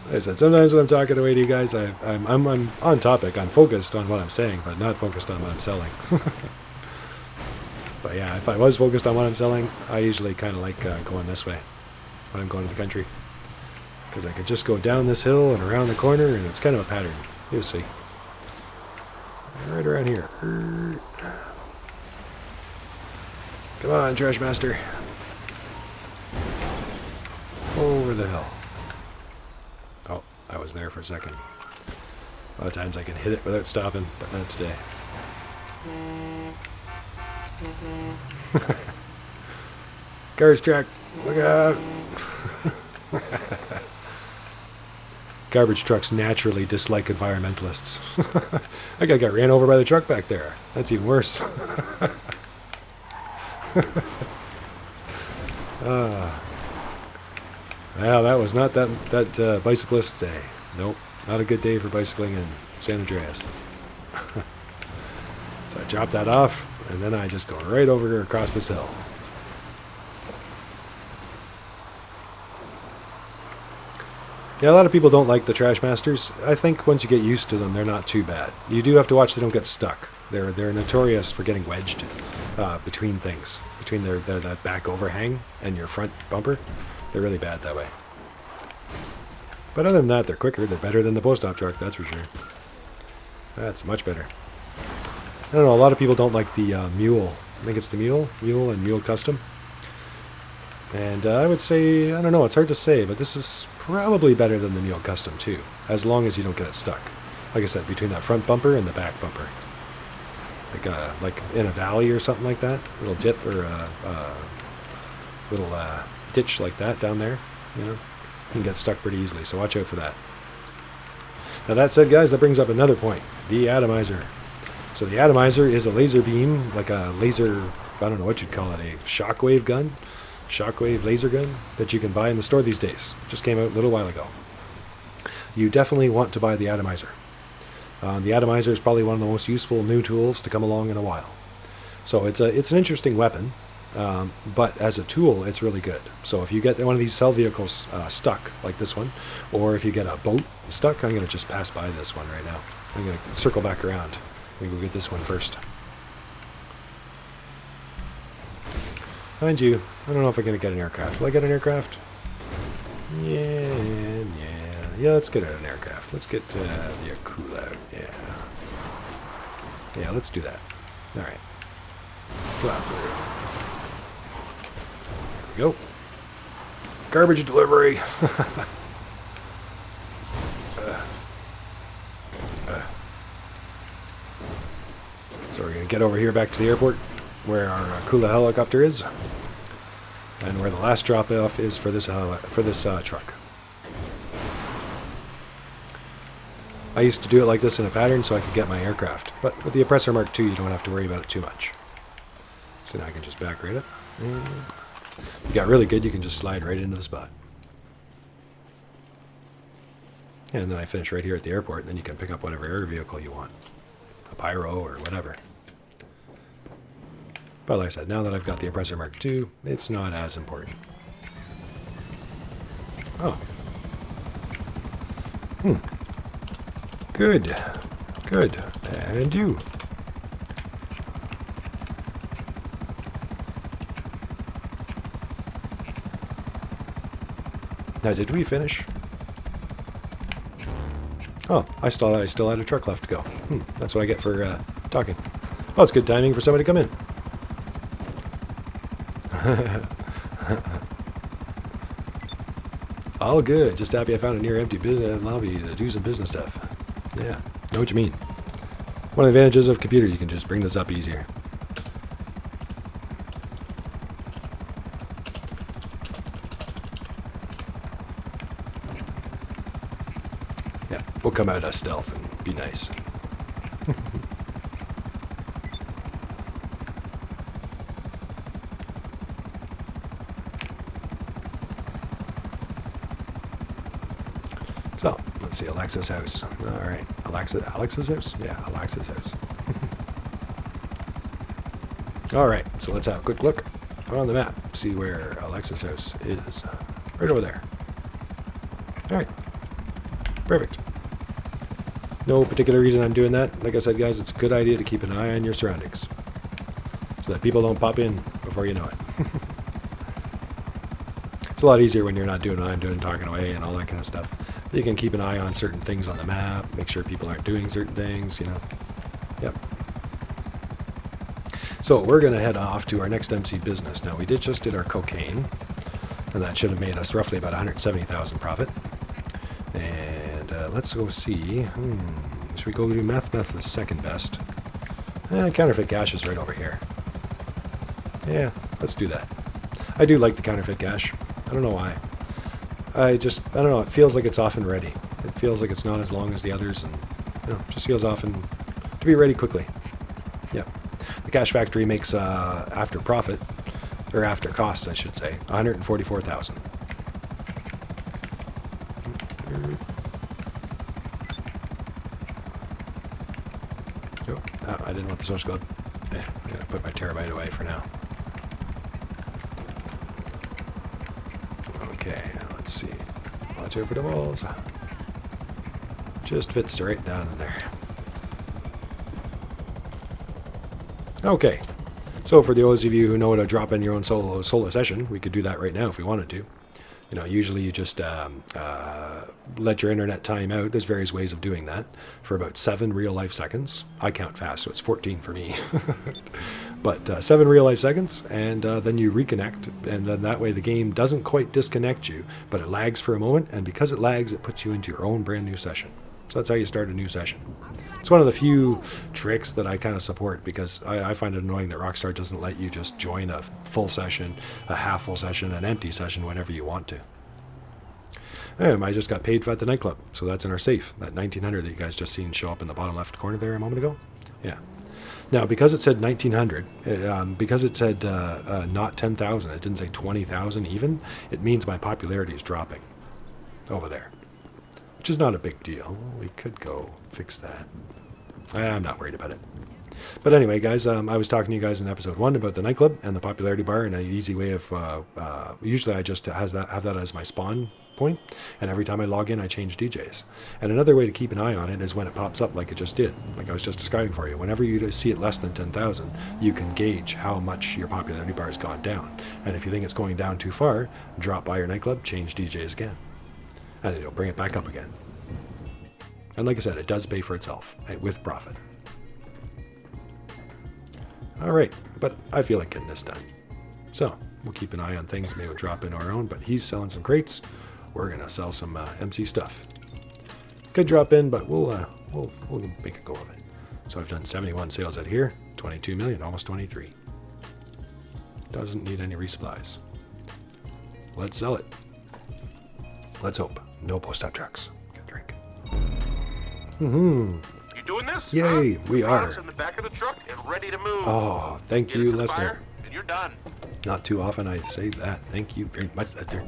S1: Like I said, sometimes when I'm talking away to you guys, I'm on topic. I'm focused on what I'm saying, but not focused on what I'm selling. But yeah, if I was focused on what I'm selling, I usually kind of like going this way when I'm going to the country. Because I could just go down this hill and around the corner, and it's kind of a pattern. You'll see. Right around here. Come on, Trash Master. Over the hill. Oh, I was there for a second. A lot of times I can hit it without stopping, but not today. Garbage truck, look out! Garbage trucks naturally dislike environmentalists. That guy got ran over by the truck back there. That's even worse. Well, that was not that bicyclist day. Nope, not a good day for bicycling in San Andreas. So I drop that off, and then I just go right over across this hill. Yeah, a lot of people don't like the Trash Masters. I think once you get used to them, they're not too bad. You do have to watch they don't get stuck. They're notorious for getting wedged between things, between that back overhang and your front bumper. They're really bad that way. But other than that, they're quicker. They're better than the post-op truck, that's for sure. That's much better. I don't know, a lot of people don't like the Mule. I think it's the Mule and Mule Custom. And I would say, I don't know, it's hard to say, but this is probably better than the Mule Custom too, as long as you don't get it stuck. Like I said, between that front bumper and the back bumper. Like in a valley or something like that, a little dip or a little ditch like that down there, you know, you can get stuck pretty easily, so watch out for that. Now that said, guys, that brings up another point, the atomizer. So the atomizer is a laser beam, like a laser, I don't know what you'd call it, a shockwave gun, shockwave laser gun that you can buy in the store these days. Just came out a little while ago. You definitely want to buy the atomizer. The atomizer is probably one of the most useful new tools to come along in a while. So it's an interesting weapon, but as a tool, it's really good. So if you get one of these cell vehicles stuck, like this one, or if you get a boat stuck, I'm going to just pass by this one right now. I'm going to circle back around. I'm going to go get this one first. Mind you, I don't know if I'm going to get an aircraft. Will I get an aircraft? Yeah, let's get an aircraft. Let's get the Akula out. Yeah, let's do that. All right. Go out there. There we go. Garbage delivery. So we're going to get over here back to the airport where our Akula helicopter is and where the last drop-off is for this truck. I used to do it like this in a pattern so I could get my aircraft. But with the Oppressor Mark II, you don't have to worry about it too much. So now I can just back right up. And if you got really good, you can just slide right into the spot. And then I finish right here at the airport, and then you can pick up whatever air vehicle you want. A Pyro or whatever. But like I said, now that I've got the Oppressor Mark II, it's not as important. Oh. Good. And you. Now, did we finish? Oh, I still had a truck left to go. That's what I get for talking. Oh, it's good timing for somebody to come in. All good. Just happy I found a near empty lobby to do some business stuff. Yeah, know what you mean. One of the advantages of a computer, you can just bring this up easier. Yeah, we'll come out as stealth and be nice. So, let's see, Alexa's house. Alright, Alexa's house? Yeah, Alexa's house. Alright, so let's have a quick look on the map. See where Alexa's house is. Right over there. Alright. Perfect. No particular reason I'm doing that. Like I said, guys, it's a good idea to keep an eye on your surroundings. So that people don't pop in before you know it. It's a lot easier when you're not doing what I'm doing, talking away and all that kind of stuff. You can keep an eye on certain things on the map, make sure people aren't doing certain things, you know. Yep. So we're going to head off to our next MC business. Now, we just did our cocaine, and that should have made us roughly about 170,000 profit. And let's go see. Should we go do meth? Meth is second best. Counterfeit cash is right over here. Yeah, let's do that. I do like the counterfeit cash. I don't know why. I don't know, it feels like it's often ready. It feels like it's not as long as the others, and just feels often to be ready quickly. Yep. The Cash Factory makes after profit, or after cost, I should say, 144,000. Oh, I didn't want the social club. I'm going to put my terabyte away for now. Okay, let's see. Watch out for the walls. Just fits right down in there. Okay, so for those of you who know how to drop in your own solo session, we could do that right now if we wanted to. You know, usually you just let your internet time out. There's various ways of doing that for about 7 real-life seconds. I count fast, so it's 14 for me. But 7 real-life seconds, and then you reconnect, and then that way the game doesn't quite disconnect you, but it lags for a moment, and because it lags, it puts you into your own brand new session. So that's how you start a new session. It's one of the few tricks that I kind of support, because I find it annoying that Rockstar doesn't let you just join a full session, a half full session, an empty session whenever you want to. And I just got paid at the nightclub, so that's in our safe, that 1900 that you guys just seen show up in the bottom left corner there a moment ago. Yeah. Now, because it said 1900, because it said not 10,000, it didn't say 20,000 even, it means my popularity is dropping over there. Which is not a big deal. We could go fix that. I'm not worried about it. But anyway, guys, I was talking to you guys in episode 1 about the nightclub and the popularity bar, and an easy way of, usually I just have that as my spawn point, and every time I log in I change DJs. And another way to keep an eye on it is when it pops up like it just did, like I was just describing for you. Whenever you see it less than 10,000, you can gauge how much your popularity bar has gone down. And if you think it's going down too far, drop by your nightclub, change DJs again, and it'll bring it back up again. And like I said, it does pay for itself, with profit. Alright, but I feel like getting this done. So, we'll keep an eye on things, maybe we'll drop in our own, but he's selling some crates. We're going to sell some MC stuff. Could drop in, but we'll make a go of it. So I've done 71 sales out here, 22 million, almost 23. Doesn't need any resupplies. Let's sell it. Let's hope. No post-up trucks. Get a drink.
S5: You doing this?
S1: Yay,
S5: huh?
S1: we are.
S5: Products in the back of the truck and ready to move.
S1: Oh, thank
S5: Get it
S1: you,
S5: to the
S1: Lester.
S5: fire, and you're done.
S1: Not too often I say that. Thank you very much, Lester.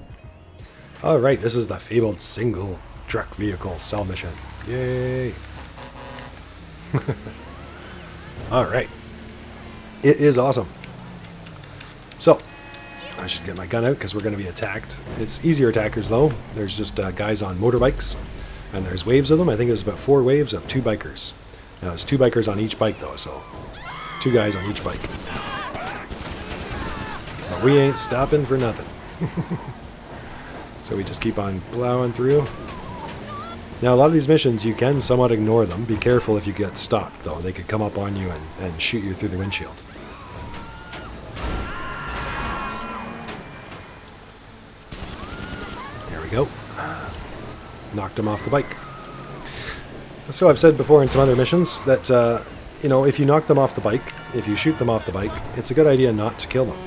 S1: All right, this is the fabled single truck vehicle sell mission. Yay. All right. It is awesome. So, I should get my gun out because we're going to be attacked. It's easier attackers, though. There's just guys on motorbikes, and there's waves of them. I think there's about 4 waves of 2 bikers. Now, there's 2 bikers on each bike, though, so 2 guys on each bike. But we ain't stopping for nothing. So we just keep on plowing through. Now, a lot of these missions, you can somewhat ignore them. Be careful if you get stopped, though. They could come up on you and shoot you through the windshield. There we go. Knocked him off the bike. So I've said before in some other missions that, you know, if you knock them off the bike, if you shoot them off the bike, it's a good idea not to kill them,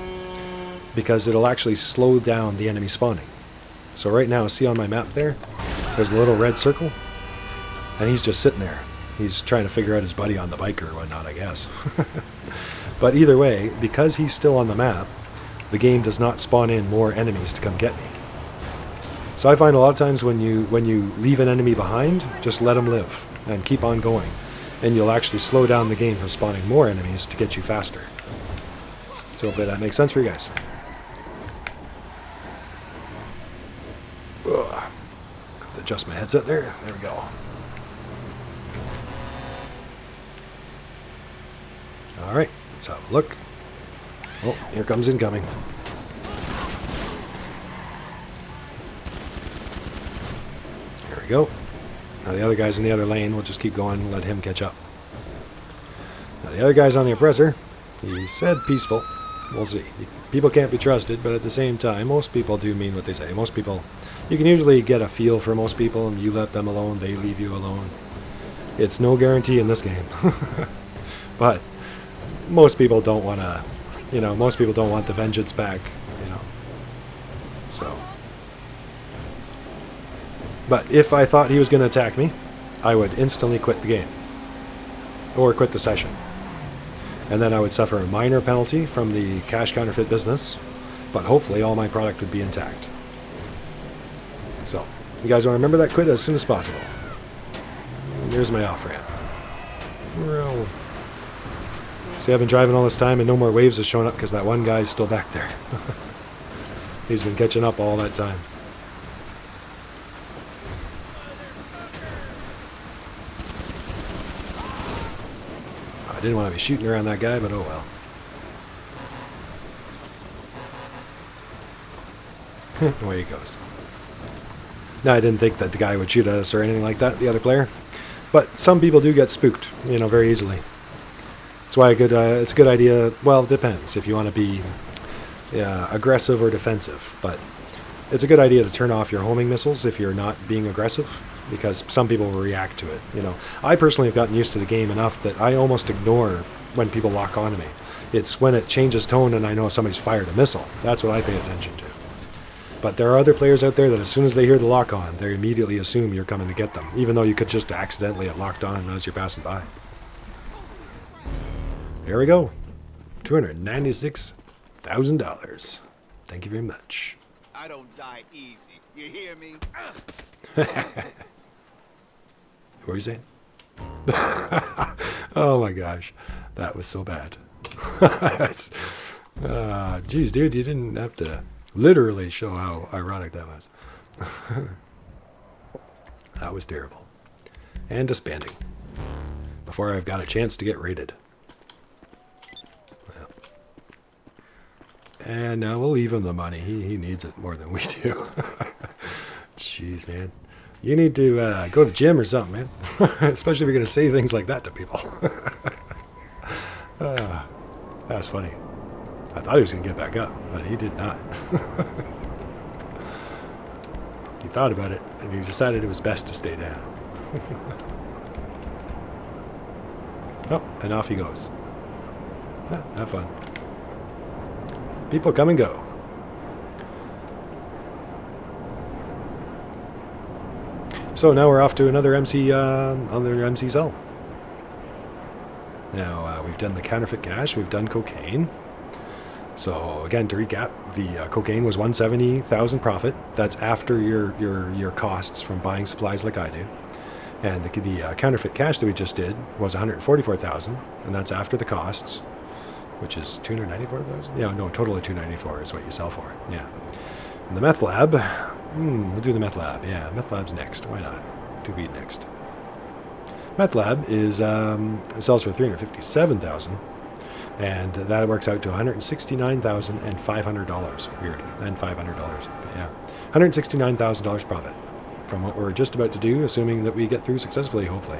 S1: because it'll actually slow down the enemy spawning. So right now, see on my map there, there's a little red circle, and he's just sitting there. He's trying to figure out his buddy on the bike or whatnot, I guess. But either way, because he's still on the map, the game does not spawn in more enemies to come get me. So I find a lot of times when you leave an enemy behind, just let him live and keep on going, and you'll actually slow down the game from spawning more enemies to get you faster. So hopefully that makes sense for you guys. Ugh. Have to adjust my headset there. There we go. Alright, let's have a look. Oh, here comes incoming. There we go. Now the other guy's in the other lane. We'll just keep going and let him catch up. Now the other guy's on the Oppressor. He said peaceful. We'll see. People can't be trusted, but at the same time, most people do mean what they say. Most people, you can usually get a feel for most people, and you let them alone, they leave you alone. It's no guarantee in this game. But most people don't want to, you know, most people don't want the vengeance back, you know. So. But if I thought he was going to attack me, I would instantly quit the game. Or quit the session. And then I would suffer a minor penalty from the cash counterfeit business, but hopefully all my product would be intact. So, You guys want to remember that? Quit as soon as possible. And there's my off-ramp. Well, see, I've been driving all this time and no more waves have shown up because that one guy's still back there. He's been catching up all that time. I didn't want to be shooting around that guy, but oh well. Away he goes. Now, I didn't think that the guy would shoot at us or anything like that, the other player. But some people do get spooked, you know, very easily. That's why it's a good idea. Well, it depends if you want to be aggressive or defensive. But it's a good idea to turn off your homing missiles if you're not being aggressive, because some people will react to it. You know, I personally have gotten used to the game enough that I almost ignore when people lock onto me. It's when it changes tone and I know somebody's fired a missile. That's what I pay attention to. But there are other players out there that as soon as they hear the lock on, they immediately assume you're coming to get them, even though you could just accidentally get locked on as you're passing by. Here we go. $296,000. Thank you very much.
S6: I don't die easy. You hear me?
S1: What were you saying? Oh my gosh. That was so bad. Geez, dude, you didn't have to literally show how ironic that was. That was terrible. And disbanding. Before I've got a chance to get raided. Well. And now we'll leave him the money. He needs it more than we do. Jeez, man. You need to go to the gym or something, man. Especially if you're going to say things like that to people. That's funny. I thought he was going to get back up, but he did not. He thought about it, and he decided it was best to stay down. Oh, and off he goes. Have fun. People come and go. So now we're off to another MC cell. Now we've done the counterfeit cash, we've done cocaine. So again, to recap, the cocaine was $170,000 profit. That's after your costs from buying supplies like I do. And the counterfeit cash that we just did was $144,000, and that's after the costs, which is $294,000. Yeah, no, total of $294 is what you sell for. Yeah. And the meth lab, we'll do the meth lab. Yeah, meth lab's next. Why not? To be next. Meth lab is sells for $357,000. And that works out to $169,500. Weird. And $500. But yeah. $169,000 profit from what we're just about to do, assuming that we get through successfully, hopefully.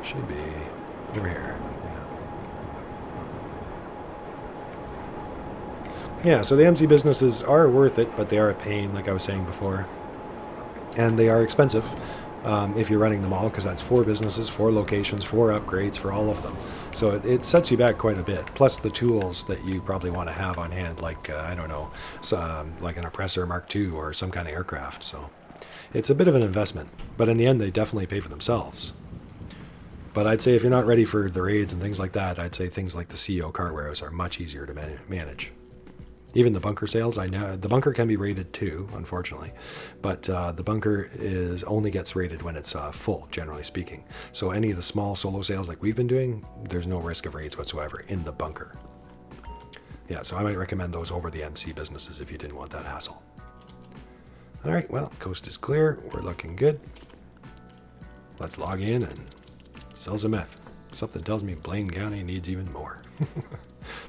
S1: Should be over here. Yeah, so the MC businesses are worth it, but they are a pain, like I was saying before. And they are expensive. If you're running them all, because that's 4 businesses, 4 locations, 4 upgrades for all of them. So it sets you back quite a bit. Plus the tools that you probably want to have on hand, like, I don't know, like an Oppressor Mark II or some kind of aircraft. So it's a bit of an investment. But in the end, they definitely pay for themselves. But I'd say if you're not ready for the raids and things like that, I'd say things like the CEO car warehouse are much easier to manage. Even the bunker sales, I know the bunker can be rated too, unfortunately, but the bunker only gets rated when it's full, generally speaking. So any of the small solo sales like we've been doing, there's no risk of raids whatsoever in the bunker. Yeah, so I might recommend those over the MC businesses if you didn't want that hassle. All right, well, coast is clear. We're looking good. Let's log in and sell some meth. Something tells me Blaine County needs even more.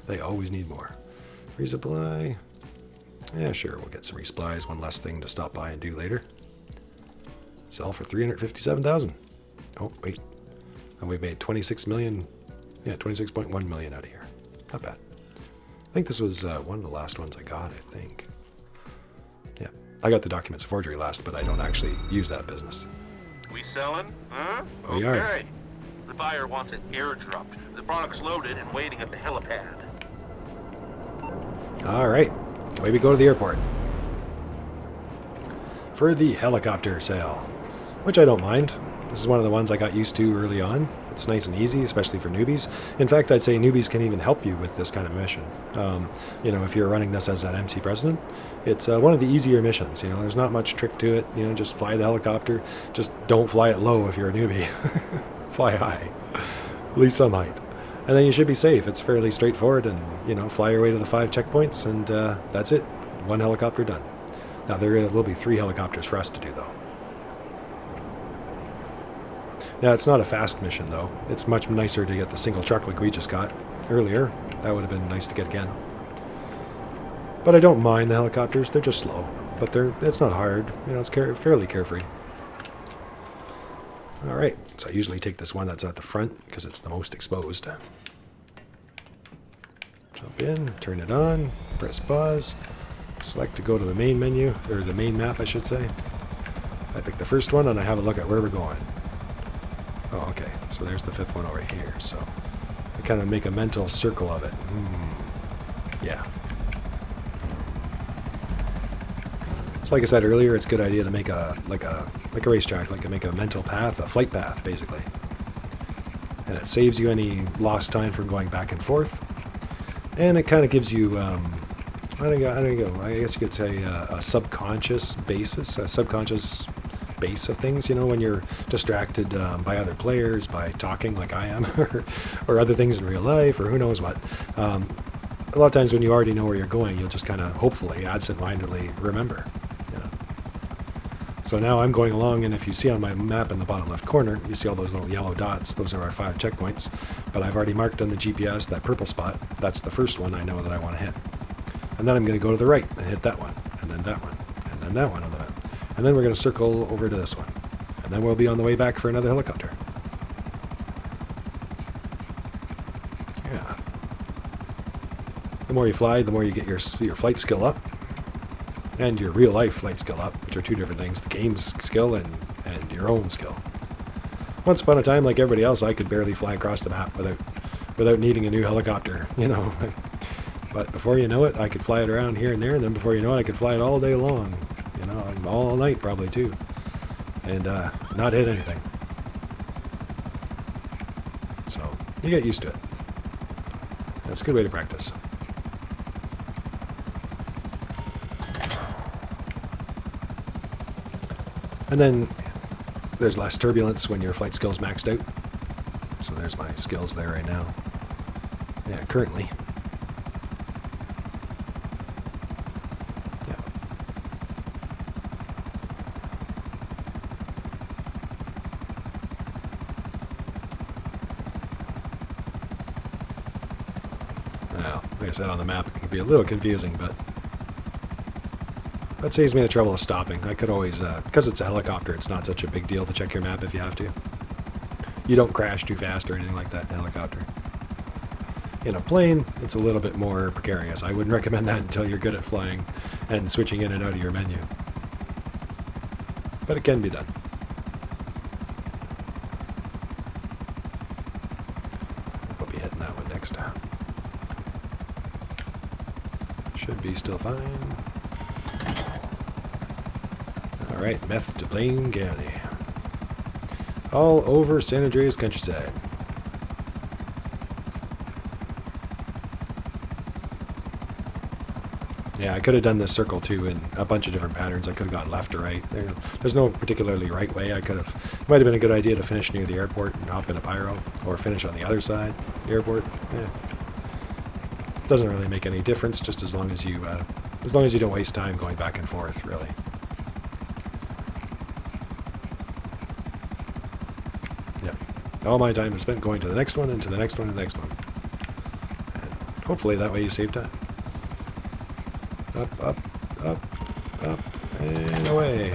S1: They always need more. Resupply. Yeah, sure, we'll get some resupplies. One less thing to stop by and do later. Sell for $357,000. Oh, wait. And we've made 26 million. Yeah, 26.1 million out of here. Not bad. I think this was one of the last ones I got, I think. Yeah, I got the documents of forgery last, but I don't actually use that business.
S5: We selling? Huh?
S1: We are.
S5: Okay. The buyer wants it airdropped. The product's loaded and waiting at the helipad.
S1: All right, away we go to the airport for the helicopter sale, which I don't mind. This is one of the ones I got used to early on. It's nice and easy, especially for newbies. In fact, I'd say newbies can even help you with this kind of mission. You know, if you're running this as an MC president, it's one of the easier missions. You know, there's not much trick to it. You know, just fly the helicopter. Just don't fly it low if you're a newbie. Fly high, at least some height. And then you should be safe. It's fairly straightforward, and, you know, fly your way to the 5 checkpoints, and that's it. 1 helicopter done. Now, there will be 3 helicopters for us to do, though. Now, it's not a fast mission, though. It's much nicer to get the single truck like we just got earlier. That would have been nice to get again. But I don't mind the helicopters. They're just slow. But it's not hard. You know, it's fairly carefree. All right. So I usually take this one that's at the front because it's the most exposed. Jump in, turn it on, press pause, select to go to the main menu, or the main map, I should say. I pick the first one and I have a look at where we're going. Oh, okay. So there's the 5th one over here. So I kind of make a mental circle of it. Yeah. So like I said earlier, it's a good idea to make a racetrack, like make a mental path, a flight path, basically. And it saves you any lost time from going back and forth. And it kind of gives you, I guess you could say a subconscious basis, a subconscious base of things, you know, when you're distracted by other players, by talking like I am, or other things in real life, or who knows what. A lot of times when you already know where you're going, you'll just kind of, hopefully, absent-mindedly remember. You know. So now I'm going along, and if you see on my map in the bottom left corner, you see all those little yellow dots. Those are our 5 checkpoints. But I've already marked on the GPS that purple spot. That's the first one I know that I want to hit. And then I'm going to go to the right and hit that one, and then that one, and then that one on the map. And then we're going to circle over to this one. And then we'll be on the way back for another helicopter. Yeah. The more you fly, the more you get your flight skill up. And your real life flight skill up, which are 2 different things. The game's skill and your own skill. Once upon a time, like everybody else, I could barely fly across the map without needing a new helicopter, you know. But before you know it, I could fly it around here and there, and then before you know it, I could fly it all day long. You know, all night probably too, and not hit anything. So you get used to it. That's a good way to practice. And then there's less turbulence when your flight skill's maxed out. So there's my skills there right now. Yeah, currently. Well, like I said, on the map it can be a little confusing, but that saves me the trouble of stopping. I could always, because it's a helicopter, it's not such a big deal to check your map if you have to. You don't crash too fast or anything like that in a helicopter. In a plane, it's a little bit more precarious. I wouldn't recommend that until you're good at flying and switching in and out of your menu. But it can be done. We'll be hitting that one next time. Should be still fine. Alright, meth to Blaine County. All over San Andreas countryside. Yeah, I could have done this circle too in a bunch of different patterns. I could have gone left or right. There's no particularly right way. It might have been a good idea to finish near the airport and hop in a pyro, or finish on the other side, the airport. Yeah. Doesn't really make any difference, just as long as you don't waste time going back and forth, really. All my time is spent going to the next one and to the next one and the next one. And hopefully that way you save time. Up, up, up, up, and away.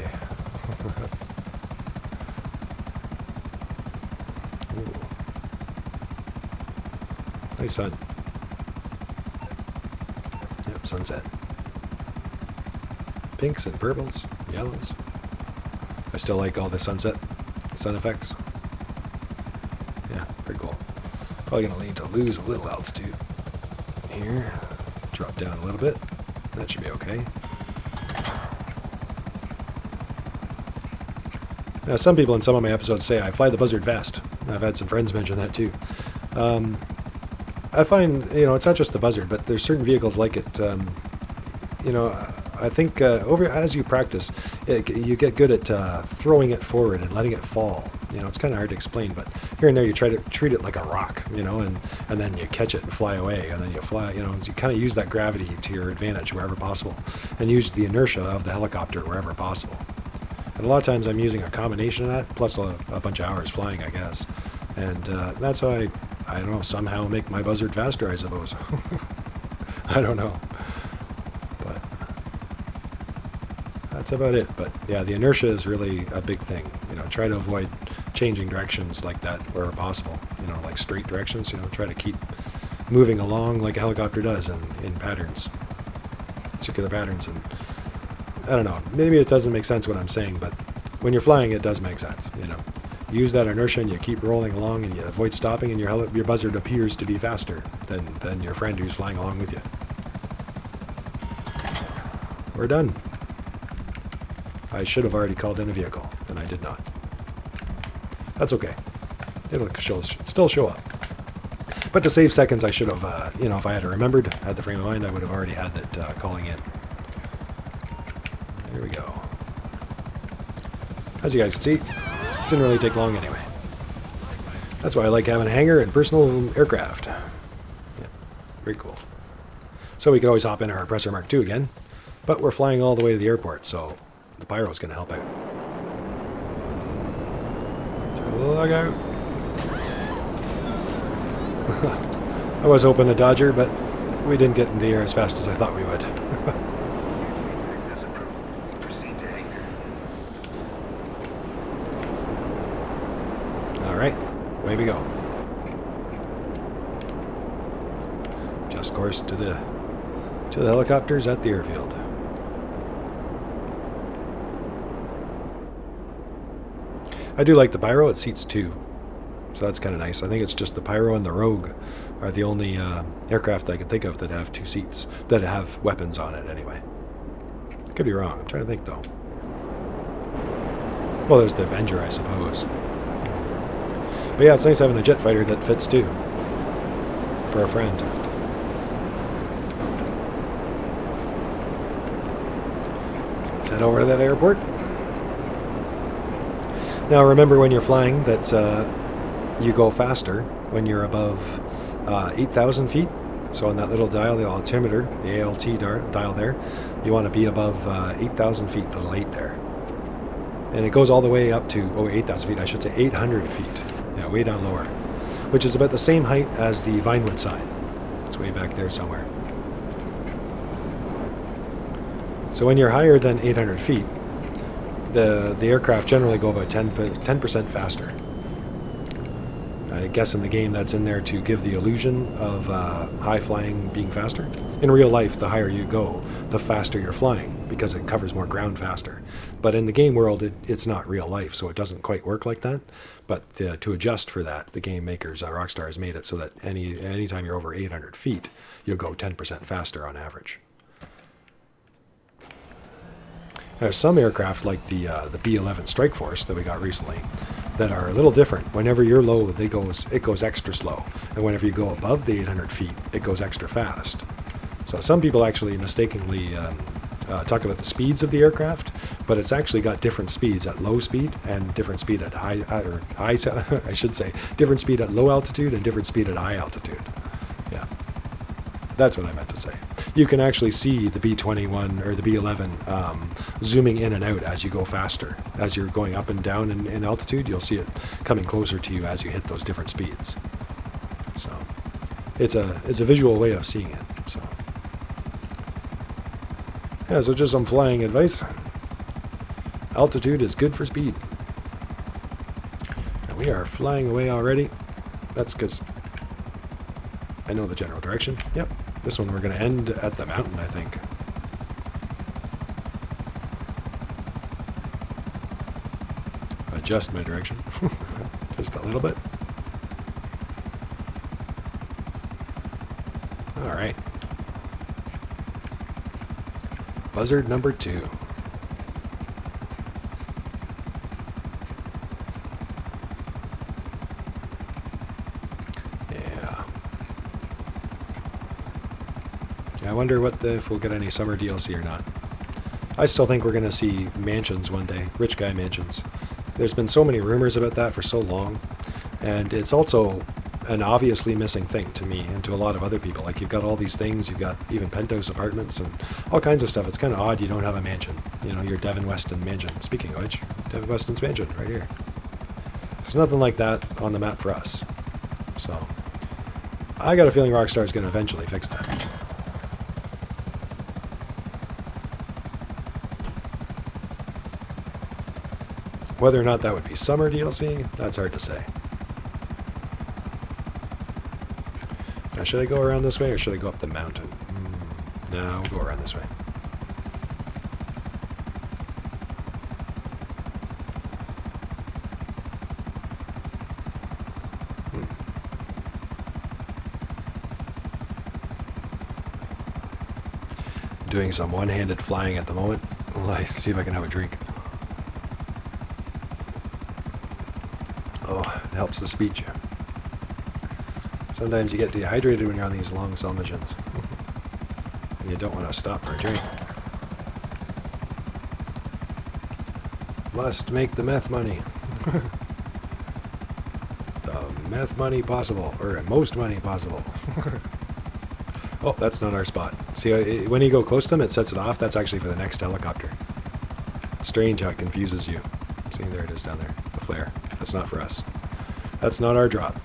S1: Nice sun. Yep, sunset. Pinks and purples, yellows. I still like all the sunset sun effects. Yeah, pretty cool. Probably going to need to lose a little altitude here. Drop down a little bit. That should be okay. Now, some people in some of my episodes say I fly the buzzard fast. I've had some friends mention that too. I find, it's not just the buzzard, but there's certain vehicles like it. I think as you practice, you get good at throwing it forward and letting it fall. It's kind of hard to explain, but here and there you try to treat it like a rock, and then you catch it and fly away, and then you fly, you kind of use that gravity to your advantage wherever possible, and use the inertia of the helicopter wherever possible. And a lot of times I'm using a combination of that, plus a bunch of hours flying, I guess. And that's how I don't know, somehow make my buzzard faster, I suppose. I don't know. But that's about it. But yeah, the inertia is really a big thing. Try to avoid changing directions like that wherever possible. Like straight directions, try to keep moving along like a helicopter does in patterns, circular patterns. And I don't know, maybe it doesn't make sense what I'm saying, but when you're flying, it does make sense. Use that inertia and you keep rolling along and you avoid stopping, and your buzzard appears to be faster than your friend who's flying along with you. We're done. I should have already called in a vehicle, and I did not. That's okay. It'll still show up. But to save seconds, I should have, if I had remembered, had the frame of mind, I would have already had that calling in. There we go. As you guys can see, didn't really take long anyway. That's why I like having a hangar and personal aircraft. Yeah, very cool. So we could always hop in our Oppressor Mark II again, but we're flying all the way to the airport, so the pyro's going to help out. Look out. I was hoping a Dodger, but we didn't get in the air as fast as I thought we would. Alright, away we go. Just course to the helicopters at the airfield. I do like the pyro, it seats two, so that's kind of nice. I think it's just the pyro and the Rogue are the only aircraft I can think of that have two seats, that have weapons on it anyway. Could be wrong, I'm trying to think though. Well, there's the Avenger, I suppose. But yeah, it's nice having a jet fighter that fits too, for a friend. So let's head over to that airport. Now remember when you're flying that you go faster when you're above 8,000 feet. So on that little dial, the altimeter, the ALT dial there, you want to be above 8,000 feet, the little 8 there. And it goes all the way up to, 8,000 feet, I should say 800 feet. Yeah, way down lower. Which is about the same height as the Vinewood sign. It's way back there somewhere. So when you're higher than 800 feet, the aircraft generally go about 10% faster. I guess in the game that's in there to give the illusion of high flying being faster. In real life, the higher you go, the faster you're flying, because it covers more ground faster. But in the game world, it's not real life, so it doesn't quite work like that. But to adjust for that, the game makers, Rockstar, has made it so that anytime you're over 800 feet, you'll go 10% faster on average. There's some aircraft like the B-11 Strike Force that we got recently that are a little different. Whenever you're low, it goes extra slow. And whenever you go above the 800 feet, it goes extra fast. So some people actually mistakenly talk about the speeds of the aircraft, but it's actually got different speeds at low speed and different speed at high I should say, different speed at low altitude and different speed at high altitude. Yeah, that's what I meant to say. You can actually see the B-21 or the B-11 zooming in and out as you go faster. As you're going up and down in altitude, you'll see it coming closer to you as you hit those different speeds. So it's a visual way of seeing it. So yeah, so just some flying advice. Altitude is good for speed. And we are flying away already. That's because I know the general direction. Yep. This one we're going to end at the mountain, I think. Adjust my direction. Just a little bit. Alright. Buzzard number 2. I wonder if we'll get any summer DLC or not. I still think we're going to see mansions one day, rich guy mansions. There's been so many rumors about that for so long, and it's also an obviously missing thing to me and to a lot of other people. Like, you've got all these things, you've got even penthouse apartments and all kinds of stuff. It's kind of odd you don't have a mansion. You know, your Devin Weston mansion. Speaking of which, Devin Weston's mansion right here. There's nothing like that on the map for us. So, I got a feeling Rockstar's going to eventually fix that. Whether or not that would be summer DLC, that's hard to say. Now, should I go around this way or should I go up the mountain? No, we'll go around this way. Doing some one-handed flying at the moment. Let's see if I can have a drink. Oh, it helps the speech. Sometimes you get dehydrated when you're on these long cell missions. And you don't want to stop for a drink. Must make the meth money. The meth money possible, or most money possible. Oh, that's not our spot. See, when you go close to them, it sets it off. That's actually for the next helicopter. Strange how it confuses you. See, there it is down there. The flare. That's not for us. That's not our drop.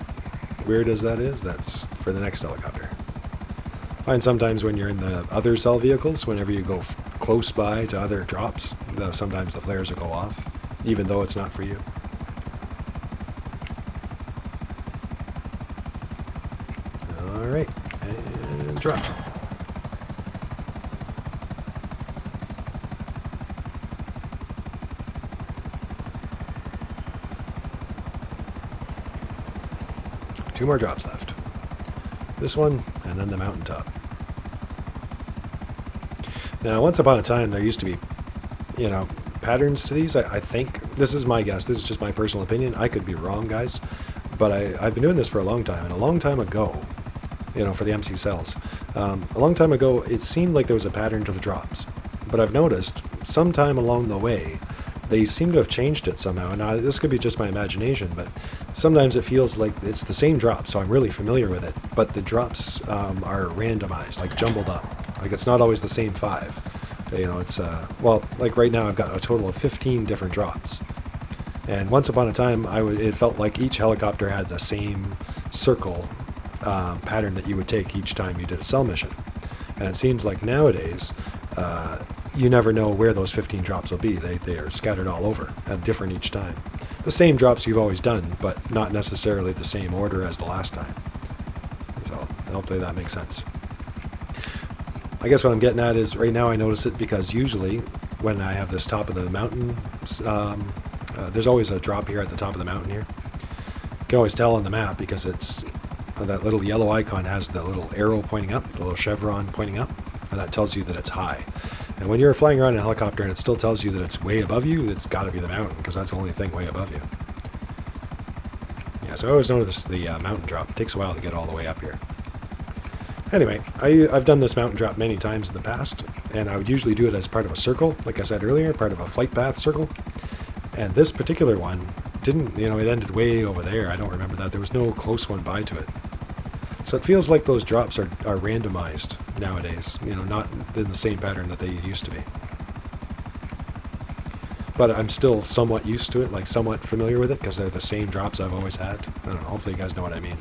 S1: Weird as that is, that's for the next helicopter. Find sometimes when you're in the other cell vehicles, whenever you go close by to other drops, sometimes the flares will go off, even though it's not for you. Alright, and drop. Two more drops left. This one, and then the mountaintop. Now, once upon a time, there used to be, you know, patterns to these. I think, this is my guess, this is just my personal opinion. I could be wrong, guys. But I've been doing this for a long time. And a long time ago, you know, for the MC cells, a long time ago, it seemed like there was a pattern to the drops. But I've noticed, sometime along the way, they seem to have changed it somehow. Now, this could be just my imagination, but sometimes it feels like it's the same drop, so I'm really familiar with it. But the drops are randomized, like jumbled up. Like, it's not always the same 5. You know, it's, well, like right now I've got a total of 15 different drops. And once upon a time, it felt like each helicopter had the same circle pattern that you would take each time you did a cell mission. And it seems like nowadays, you never know where those 15 drops will be. They are scattered all over, and different each time. The same drops you've always done, but not necessarily the same order as the last time. So, hopefully that makes sense. I guess what I'm getting at is, right now I notice it because usually when I have this top of the mountain, there's always a drop here at the top of the mountain here. You can always tell on the map because it's that little yellow icon has the little arrow pointing up, the little chevron pointing up, and that tells you that it's high. And when you're flying around in a helicopter and it still tells you that it's way above you, it's got to be the mountain, because that's the only thing way above you. Yeah, so I always notice the mountain drop. It takes a while to get all the way up here. Anyway, I've done this mountain drop many times in the past, and I would usually do it as part of a circle, like I said earlier, part of a flight path circle. And this particular one didn't, you know, it ended way over there. I don't remember that. There was no close one by to it. So it feels like those drops are randomized nowadays, you know, not in the same pattern that they used to be. But I'm still somewhat used to it, like somewhat familiar with it, because they're the same drops I've always had. I don't know, hopefully you guys know what I mean.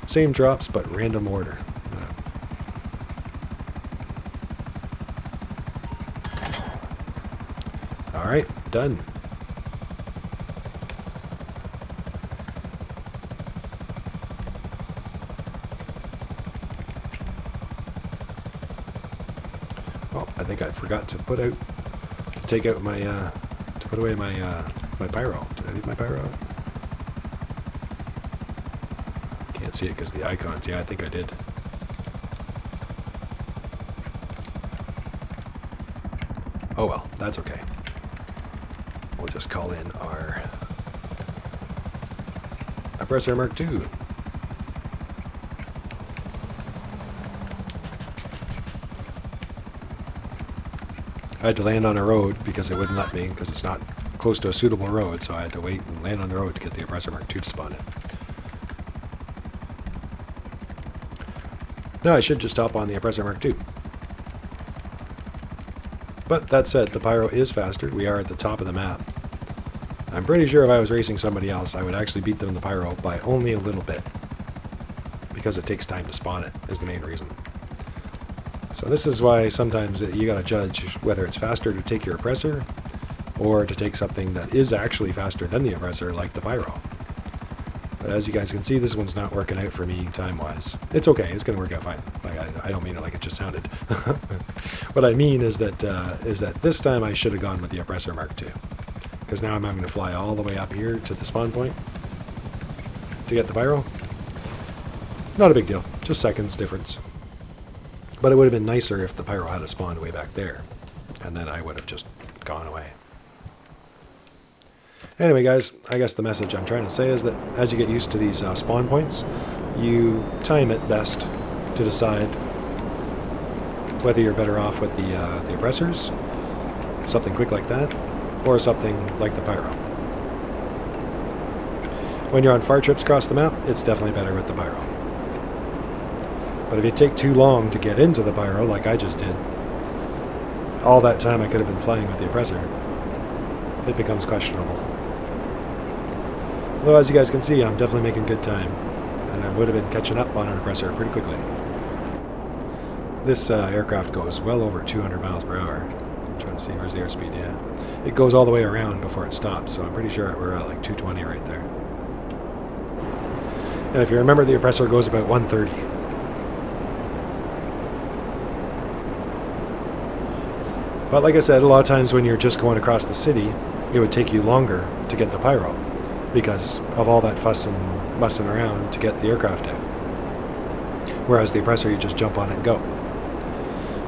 S1: Same drops, but random order. Alright, done. Oh, I think I forgot to take out my, to put away my, my pyro. Did I leave my pyro out? Can't see it because of the icons. Yeah, I think I did. Oh well, that's okay. We'll just call in our Oppressor Mark II. I had to land on a road because it wouldn't let me, because it's not close to a suitable road, so I had to wait and land on the road to get the Oppressor Mark II to spawn in. Now I should just hop on the Oppressor Mark II. But that said, the Pyro is faster. We are at the top of the map. I'm pretty sure if I was racing somebody else, I would actually beat them in the Pyro by only a little bit. Because it takes time to spawn it, is the main reason. So this is why sometimes you gotta judge whether it's faster to take your Oppressor, or to take something that is actually faster than the Oppressor, like the Pyro. But as you guys can see, this one's not working out for me time-wise. It's okay, it's gonna work out fine. Like, I don't mean it like it just sounded. What I mean is that this time I should have gone with the Oppressor Mark II. Because now I'm having to fly all the way up here to the spawn point to get the Pyro. Not a big deal, just seconds difference. But it would have been nicer if the Pyro had a spawned way back there, and then I would have just gone away. Anyway guys, I guess the message I'm trying to say is that as you get used to these spawn points, you time it best to decide whether you're better off with the Oppressors, something quick like that, or something like the Pyro. When you're on far trips across the map, it's definitely better with the Pyro. But if you take too long to get into the Pyro, like I just did, all that time I could have been flying with the Oppressor, it becomes questionable. Although as you guys can see, I'm definitely making good time, and I would have been catching up on an Oppressor pretty quickly. This aircraft goes well over 200 miles per hour. I'm trying to see, where's the airspeed? Yeah. It goes all the way around before it stops, so I'm pretty sure we're at like 220 right there. And if you remember, the Oppressor goes about 130. But like I said, a lot of times when you're just going across the city, it would take you longer to get the Pyro because of all that fuss and mussing around to get the aircraft out. Whereas the Oppressor, you just jump on it and go.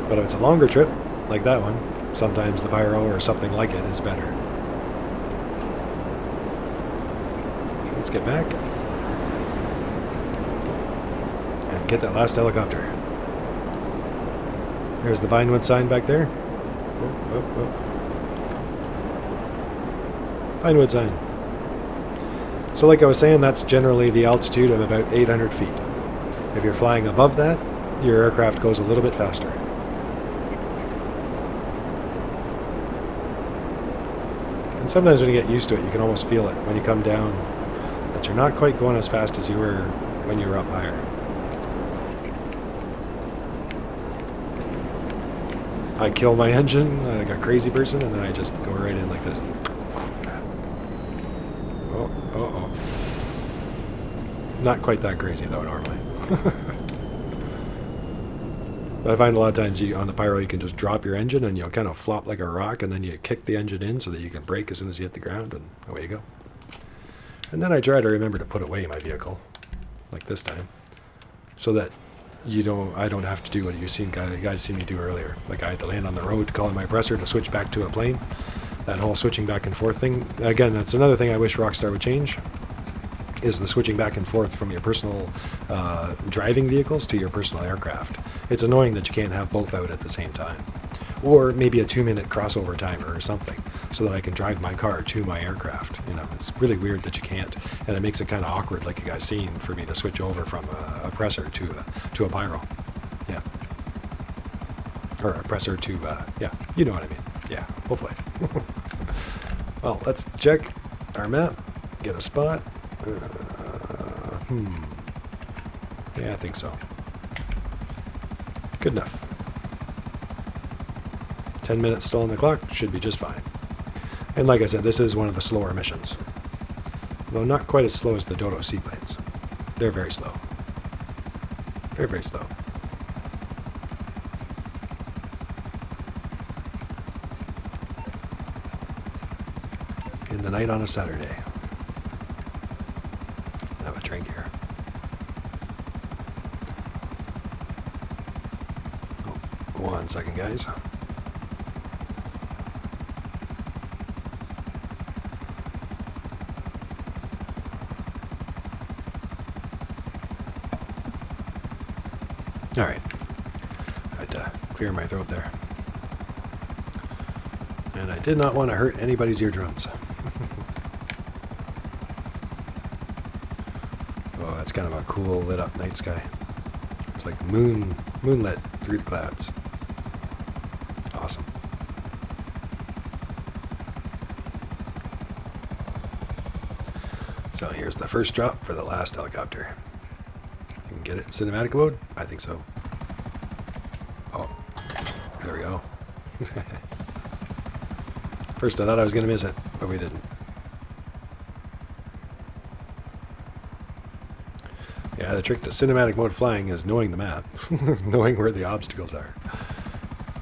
S1: But if it's a longer trip, like that one, sometimes the Pyro or something like it is better. So let's get back and get that last helicopter. There's the Vinewood sign back there. Oh. Vinewood sign. So like I was saying, that's generally the altitude of about 800 feet. If you're flying above that, your aircraft goes a little bit faster. And sometimes when you get used to it, you can almost feel it when you come down, that you're not quite going as fast as you were when you were up higher. I kill my engine like a crazy person, and then I just go right in like this. Oh. Not quite that crazy though, normally. But I find a lot of times on the Pyro you can just drop your engine and you'll kind of flop like a rock, and then you kick the engine in so that you can brake as soon as you hit the ground, and away you go. And then I try to remember to put away my vehicle, like this time, so that I don't have to do what you guys seen me do earlier. Like I had to land on the road to call in my Oppressor to switch back to a plane. That whole switching back and forth thing. Again, that's another thing I wish Rockstar would change, is the switching back and forth from your personal driving vehicles to your personal aircraft. It's annoying that you can't have both out at the same time. Or maybe a 2-minute crossover timer or something, so that I can drive my car to my aircraft. You know, it's really weird that you can't, and it makes it kind of awkward, like you guys seen, for me to switch over from a Oppressor to a Pyro. Yeah. Or Oppressor to, yeah, you know what I mean. Yeah, hopefully. Well, let's check our map, get a spot. Yeah, I think so. Good enough. 10 minutes still on the clock, should be just fine. And like I said, this is one of the slower missions. Though not quite as slow as the Dodo seaplanes. They're very slow. Very, very slow. In the night on a Saturday. Have a drink here. Oh, 1 second, guys. All right. I had to clear my throat there. And I did not want to hurt anybody's eardrums. Oh, that's kind of a cool lit up night sky. It's like moonlit through the clouds. Awesome. So here's the first drop for the last helicopter. You can get it in cinematic mode? I think so. Oh, there we go. First I thought I was going to miss it, but we didn't. Yeah, the trick to cinematic mode flying is knowing the map, knowing where the obstacles are.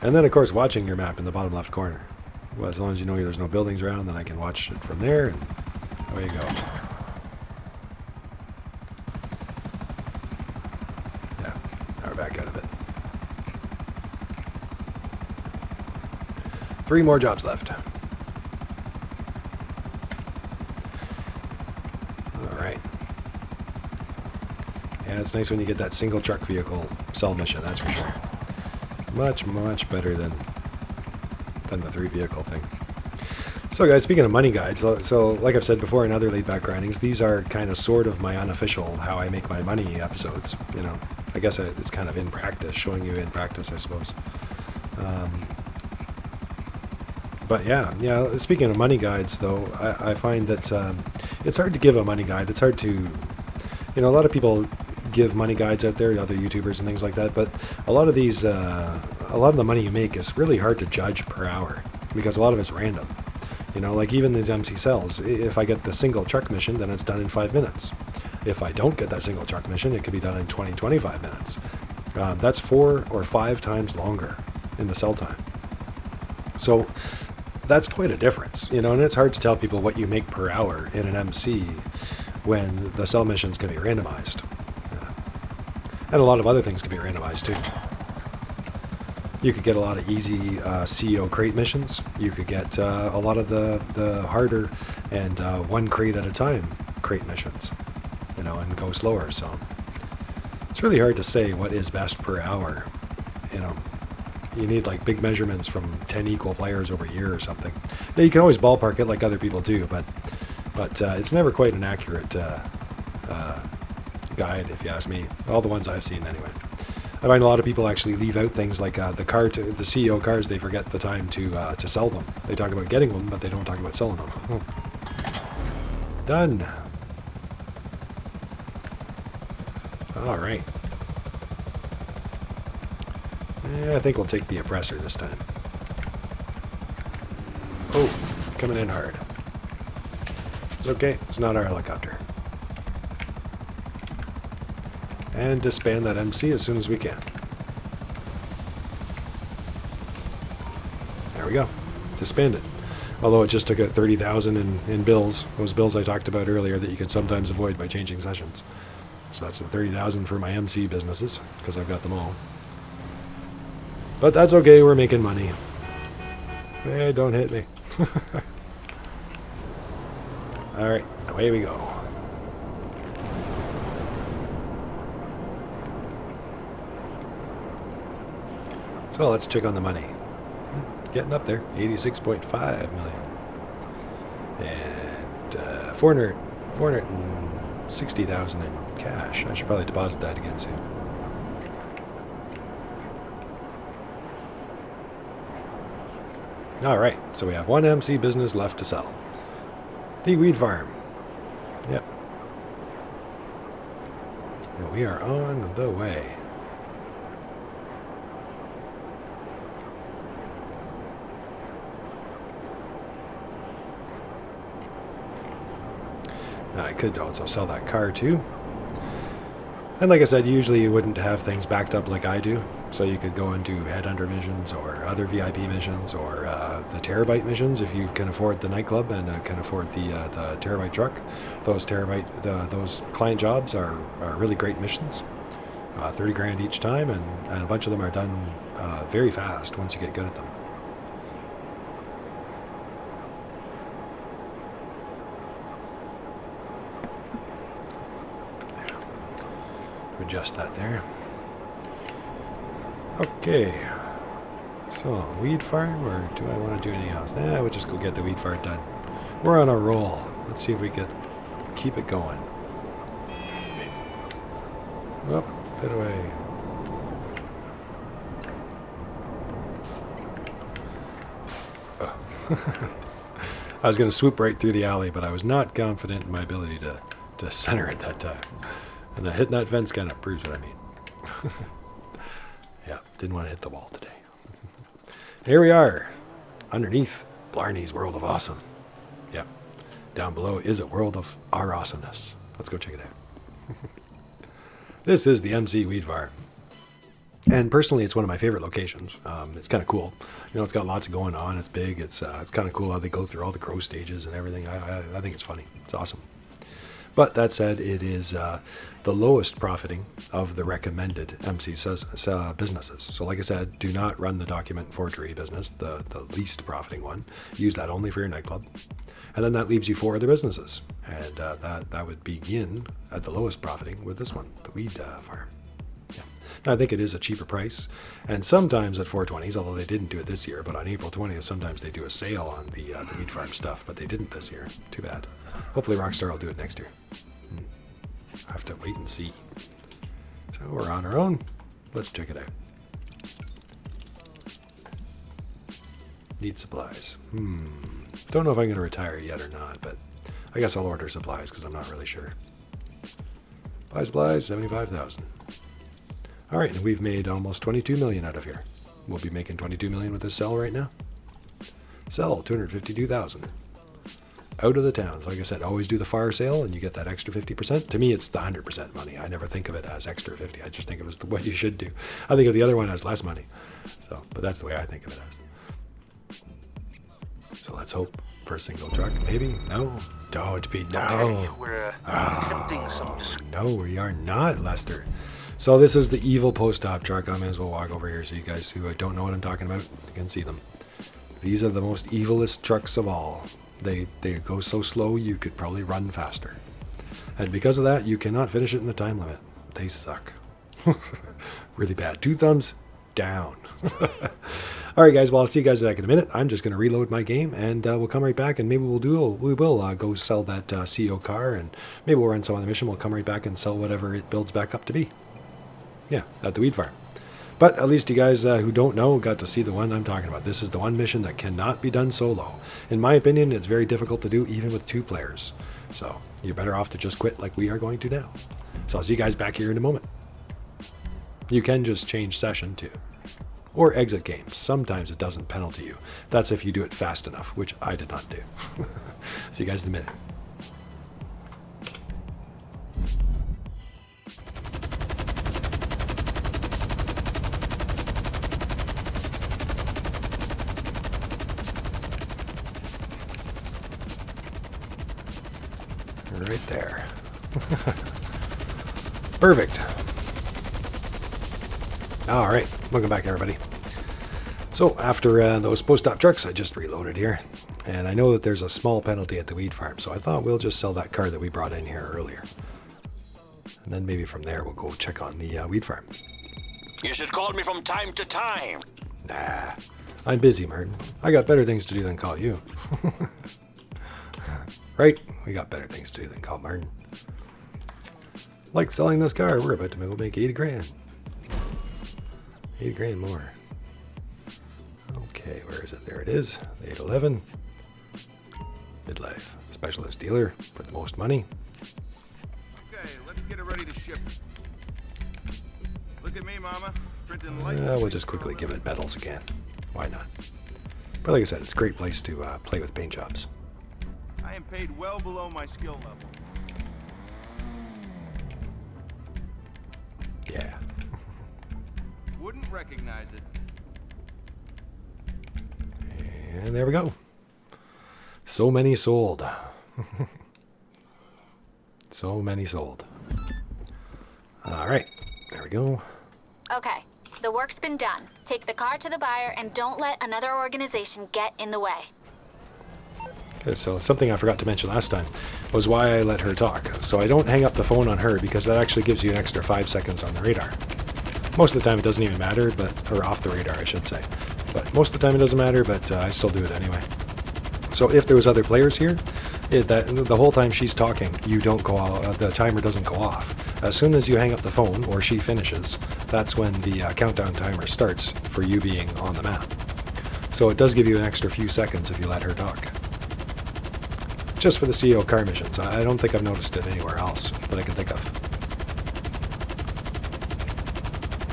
S1: And then, of course, watching your map in the bottom left corner. Well, as long as you know there's no buildings around, then I can watch it from there, and away you go. Yeah, now we're back out of it. 3 more jobs left. Alright. Yeah, it's nice when you get that single truck vehicle cell mission, that's for sure. Much, much better than the 3 vehicle thing. So guys, speaking of money guides, so like I've said before in other laid back grindings, these are kind of sort of my unofficial how I make my money episodes. You know, I guess it's kind of in practice, showing you in practice, I suppose. But yeah. Speaking of money guides, though, I find that it's hard to give a money guide. It's hard to, you know, a lot of people give money guides out there, other YouTubers and things like that. But a lot of these, a lot of the money you make is really hard to judge per hour because a lot of it's random. You know, like even these MC cells. If I get the single truck mission, then it's done in 5 minutes. If I don't get that single truck mission, it could be done in 20, 25 minutes. That's 4 or 5 times longer in the cell time. So that's quite a difference, you know, and it's hard to tell people what you make per hour in an MC when the cell missions can be randomized. And a lot of other things can be randomized too. You could get a lot of easy CEO crate missions. You could get a lot of the harder and 1 crate at a time crate missions, you know, and go slower. So it's really hard to say what is best per hour, you know. You need like big measurements from 10 equal players over a year or something. Now you can always ballpark it like other people do, but it's never quite an accurate guide, if you ask me. All the ones I've seen, anyway. I find a lot of people actually leave out things like the CEO cars. They forget the time to sell them. They talk about getting them, but they don't talk about selling them. Done. All right. Yeah, I think we'll take the Oppressor this time. Oh, coming in hard. It's okay. It's not our helicopter. And disband that MC as soon as we can. There we go. Disbanded. Although it just took out 30,000 in bills. Those bills I talked about earlier that you could sometimes avoid by changing sessions. So that's the 30,000 for my MC businesses, because I've got them all. But that's okay, we're making money. Hey, don't hit me. Alright, away we go. So let's check on the money. Getting up there, 86.5 million. And 460,000 in cash. I should probably deposit that again soon. Alright, so we have 1 MC business left to sell. The weed farm. Yep. And we are on the way. Now I could also sell that car too. And like I said, usually you wouldn't have things backed up like I do. So you could go and do headhunter missions or other VIP missions or the Terrorbyte missions if you can afford the Nightclub and can afford the Terrorbyte truck. Those those client jobs are really great missions. 30 grand each time, and a bunch of them are done very fast once you get good at them. Adjust that there. Okay, So, weed farm, or do I want to do anything else? We'll just go get the weed farm done. We're on a roll. Let's see if we could keep it going. Up, bit away. I was going to swoop right through the alley, but I was not confident in my ability to center it that time. And then hitting that fence kind of proves what I mean. Yeah, didn't want to hit the wall today. Here we are, underneath Blarney's World of Awesome. Yep, down below is a world of our awesomeness. Let's go check it out. This is the MC Weed Farm. And personally, it's one of my favorite locations. It's kind of cool. You know, it's got lots going on. It's big. It's kind of cool how they go through all the grow stages and everything. I think it's funny. It's awesome. But that said, it is the lowest profiting of the recommended MC businesses. So like I said, do not run the document forgery business, the least profiting one. Use that only for your nightclub. And then that leaves you 4 other businesses. And that would begin at the lowest profiting with this one, the weed farm. Yeah. Now, I think it is a cheaper price. And sometimes at 420s, although they didn't do it this year, but on April 20th, sometimes they do a sale on the weed farm stuff, but they didn't this year. Too bad. Hopefully Rockstar will do it next year. I have to wait and see. So we're on our own. Let's check it out. Need supplies. Don't know if I'm going to retire yet or not, but I guess I'll order supplies because I'm not really sure. Buy supplies, 75,000. All right, and we've made almost 22 million out of here. We'll be making 22 million with this sell right now. Sell 252,000. Out of the towns. Like I said, always do the fire sale and you get that extra 50%. To me, it's the 100% money. I never think of it as extra 50. I just think of it as what you should do. I think of the other one as less money. So, but that's the way I think of it as. So let's hope for a single truck. Maybe? No. Don't be. No.
S5: Okay, we're attempting some.
S1: No, we are not, Lester. So this is the evil post-op truck. I may as well walk over here so you guys who don't know what I'm talking about can see them. These are the most evilest trucks of all. They go so slow you could probably run faster. And because of that, you cannot finish it in the time limit. They suck. Really bad. 2 thumbs down. All right, guys. Well, I'll see you guys back in a minute. I'm just going to reload my game, and we'll come right back, and maybe we will go sell that CO car, and maybe we'll run some on the mission. We'll come right back and sell whatever it builds back up to be. Yeah, at the weed farm. But at least you guys who don't know got to see the one I'm talking about. This is the one mission that cannot be done solo. In my opinion, it's very difficult to do even with 2 players. So you're better off to just quit like we are going to now. So I'll see you guys back here in a moment. You can just change session too. Or exit games. Sometimes it doesn't penalty you. That's if you do it fast enough, which I did not do. See you guys in a minute. Right there. Perfect. All right, welcome back, everybody. So after those post-op trucks, I just reloaded here, and I know that there's a small penalty at the weed farm, so I thought we'll just sell that car that we brought in here earlier, and then maybe from there we'll go check on the weed farm.
S7: You should call me from time to time.
S1: Nah, I'm busy, Martin. I got better things to do than call you. Right? We got better things to do than call Martin. Like selling this car, we're about to make 80 grand. 80 grand more. Okay, where is it? There it is. The 811. Midlife. Specialist dealer for the most money.
S6: Okay, let's get it ready to ship. Look at me, Mama. Printing light.
S1: We'll just quickly give it medals again. Why not? But like I said, it's a great place to play with paint jobs.
S6: I am paid well below my skill level.
S1: Yeah.
S6: Wouldn't recognize it.
S1: And there we go. So many sold. So many sold. All right. There we go.
S2: Okay, the work's been done. Take the car to the buyer and don't let another organization get in the way.
S1: Okay, so something I forgot to mention last time was why I let her talk. So I don't hang up the phone on her because that actually gives you an extra 5 seconds on the radar. Most of the time it doesn't even matter, or off the radar I should say. But most of the time it doesn't matter, but I still do it anyway. So if there was other players here, the whole time she's talking, you don't go out, the timer doesn't go off. As soon as you hang up the phone, or she finishes, that's when the countdown timer starts for you being on the map. So it does give you an extra few seconds if you let her talk. Just for the CEO car missions. I don't think I've noticed it anywhere else that I can think of.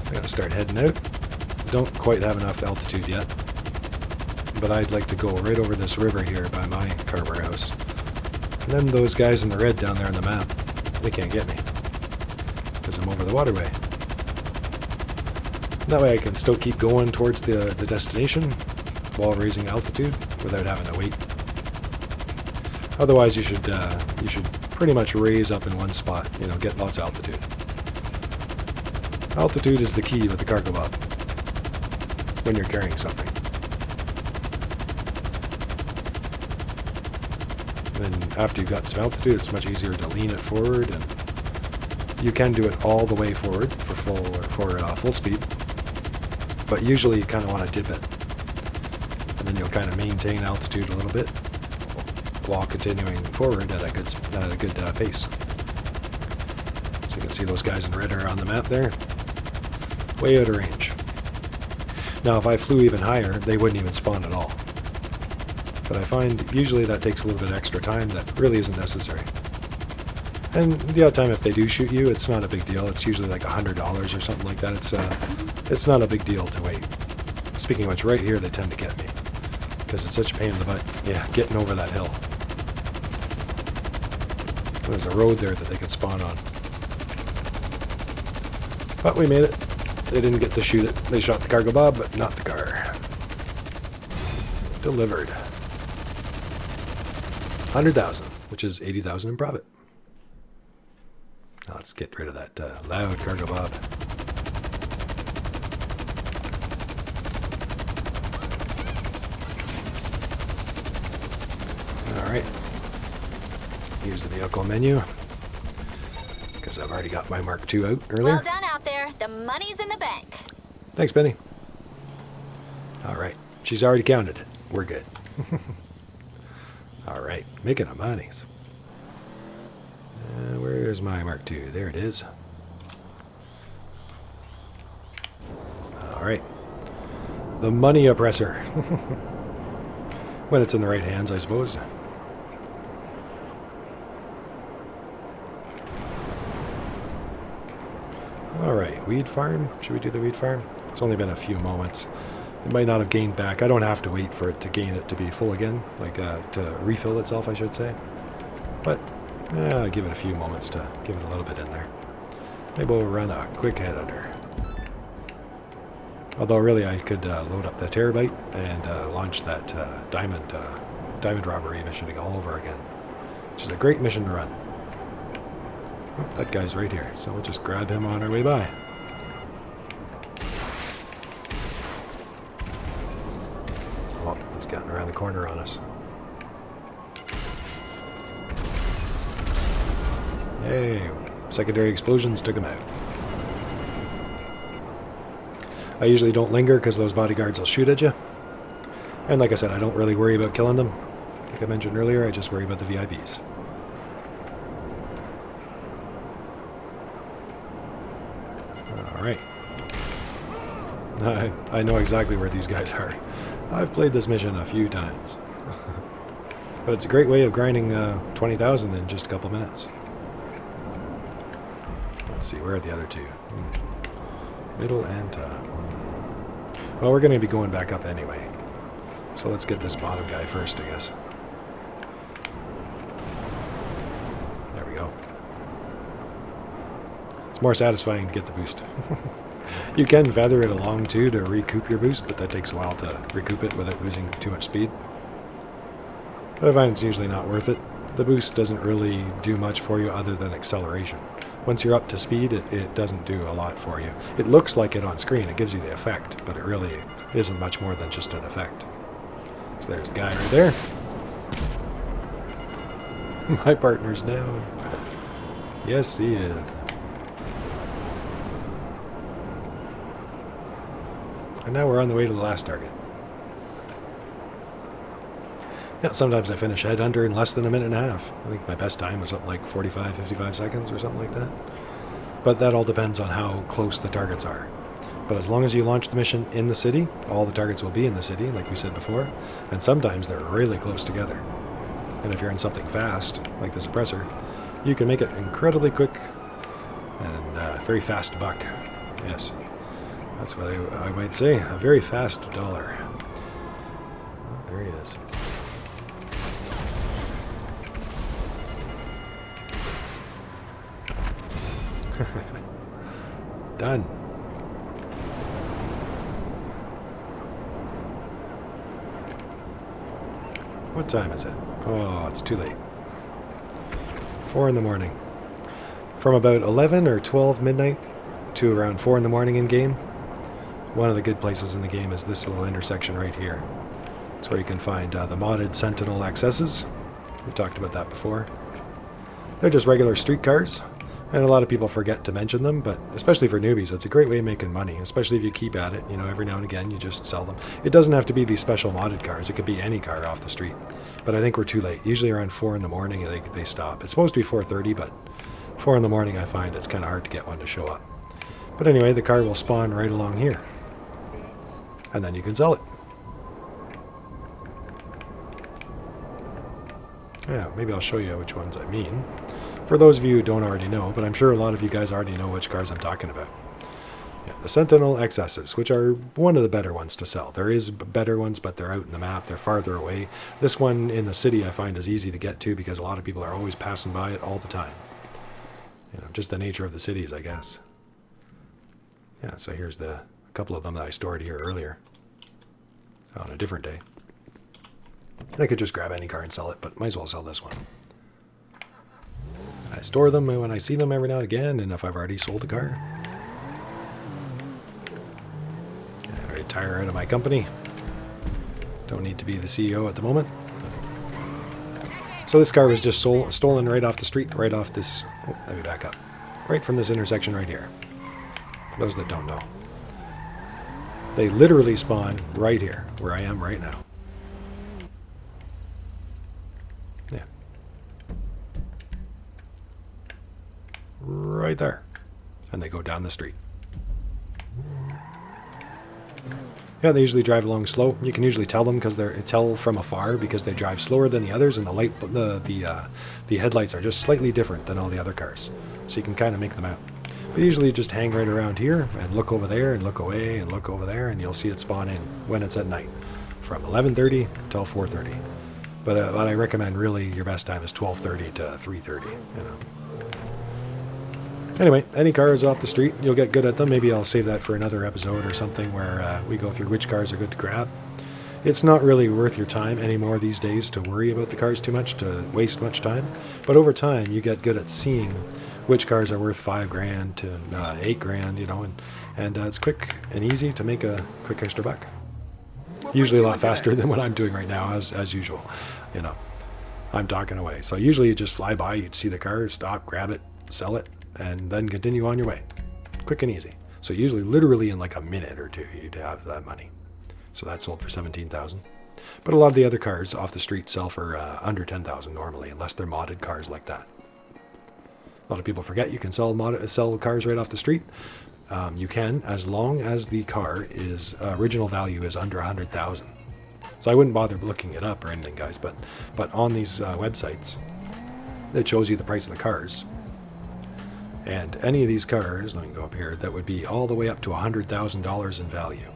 S1: I gotta start heading out. Don't quite have enough altitude yet. But I'd like to go right over this river here by my car warehouse. And then those guys in the red down there on the map, they can't get me. Because I'm over the waterway. That way I can still keep going towards the destination while raising altitude without having to wait. Otherwise you should pretty much raise up in one spot, you know, get lots of altitude. Altitude is the key with the cargo bob when you're carrying something. And after you've got some altitude, it's much easier to lean it forward, and you can do it all the way forward for full speed. But usually you kind of want to dip it, and then you'll kind of maintain altitude a little bit while continuing forward at a good pace. So you can see those guys in red are on the map there, way out of range. Now if I flew even higher, they wouldn't even spawn at all. But I find usually that takes a little bit of extra time that really isn't necessary. And the odd time if they do shoot you, it's not a big deal. It's usually like $100 or something like that. It's not a big deal to wait. Speaking of which, right here they tend to get me, because it's such a pain in the butt. Yeah, getting over that hill. There's a road there that they could spawn on. But we made it. They didn't get to shoot it. They shot the cargo bob, but not the car. Delivered. 100,000, which is 80,000 in profit. Now let's get rid of that loud cargo bob. Alright. Use the vehicle menu, because I've already got my Mark II out earlier.
S2: Well done out there. The money's in the bank.
S1: Thanks, Benny. Alright. She's already counted it. We're good. Alright. Making a monies. Where's my Mark II? There it is. Alright. The money oppressor. When it's in the right hands, I suppose. Alright, weed farm. Should we do the weed farm? It's only been a few moments. It might not have gained back. I don't have to wait for it to gain it to be full again. Like, to refill itself, I should say. But, give it a few moments to give it a little bit in there. Maybe we'll run a quick headhunter. Although, really, I could load up the Terrorbyte and launch that diamond robbery mission all over again. Which is a great mission to run. Oh, that guy's right here, so we'll just grab him on our way by. Oh, he's gotten around the corner on us. Hey, secondary explosions took him out. I usually don't linger because those bodyguards will shoot at you. And like I said, I don't really worry about killing them. Like I mentioned earlier, I just worry about the VIPs. Alright. I know exactly where these guys are. I've played this mission a few times. But it's a great way of grinding 20,000 in just a couple minutes. Let's see, where are the other two? Middle and top. Well, we're going to be going back up anyway. So let's get this bottom guy first, I guess. There we go. It's more satisfying to get the boost. You can feather it along too to recoup your boost, but that takes a while to recoup it without losing too much speed. But I find it's usually not worth it. The boost doesn't really do much for you other than acceleration. Once you're up to speed, it doesn't do a lot for you. It looks like it on screen, it gives you the effect, but it really isn't much more than just an effect. So there's the guy right there. My partner's down. Yes, he is. And now we're on the way to the last target. Yeah, sometimes I finish Headhunter in less than a minute and a half. I think my best time was something like 45, 55 seconds or something like that. But that all depends on how close the targets are. But as long as you launch the mission in the city, all the targets will be in the city, like we said before. And sometimes they're really close together. And if you're in something fast, like this Oppressor, you can make it incredibly quick and very fast buck. Yes, that's what I might say. A very fast dollar. Oh, there he is. Done. What time is it? Oh, it's too late. 4 in the morning. From about 11 or 12 midnight to around 4 in the morning in game. One of the good places in the game is this little intersection right here. It's where you can find the modded Sentinel accesses. We've talked about that before. They're just regular streetcars. And a lot of people forget to mention them, but especially for newbies, it's a great way of making money, especially if you keep at it. You know, every now and again, you just sell them. It doesn't have to be these special modded cars. It could be any car off the street. But I think we're too late. Usually around 4 in the morning, they stop. It's supposed to be 4:30, but 4 in the morning, I find it's kind of hard to get one to show up. But anyway, the car will spawn right along here. And then you can sell it. Yeah, maybe I'll show you which ones I mean. For those of you who don't already know, but I'm sure a lot of you guys already know which cars I'm talking about. Yeah, the Sentinel XSs, which are one of the better ones to sell. There is better ones, but they're out in the map. They're farther away. This one in the city I find is easy to get to because a lot of people are always passing by it all the time. You know, just the nature of the cities, I guess. Yeah, so here's a couple of them that I stored here earlier on a different day. I could just grab any car and sell it, but might as well sell this one. I store them when I see them every now and again, and if I've already sold a car. I retire out of my company. Don't need to be the CEO at the moment. So this car was just stolen right off the street, right off this... Oh, let me back up. Right from this intersection right here. For those that don't know. They literally spawn right here, where I am right now. Yeah. Right there. And they go down the street. Yeah, they usually drive along slow. You can usually tell them because tell from afar because they drive slower than the others, and the headlights are just slightly different than all the other cars. So you can kind of make them out. But usually just hang right around here and look over there and look away and look over there, and you'll see it spawn in when it's at night from 11:30 till 4:30. But I recommend really your best time is 12:30 to 3:30. You know. Anyway, any cars off the street, you'll get good at them. Maybe I'll save that for another episode or something where we go through which cars are good to grab. It's not really worth your time anymore these days to worry about the cars too much, to waste much time. But over time, you get good at seeing which cars are worth $5,000 to $8,000, you know, and it's quick and easy to make a quick extra buck. Usually a lot faster than what I'm doing right now, as usual, you know. I'm talking away. So usually you just fly by, you'd see the car, stop, grab it, sell it, and then continue on your way. Quick and easy. So usually literally in like a minute or two you'd have that money. So that sold for $17,000. But a lot of the other cars off the street sell for under $10,000 normally, unless they're modded cars like that. A lot of people forget you can sell cars right off the street. You can, as long as the car is original value is under $100,000. So I wouldn't bother looking it up or anything, guys. But on these websites, it shows you the price of the cars. And any of these cars, let me go up here, that would be all the way up to $100,000 in value.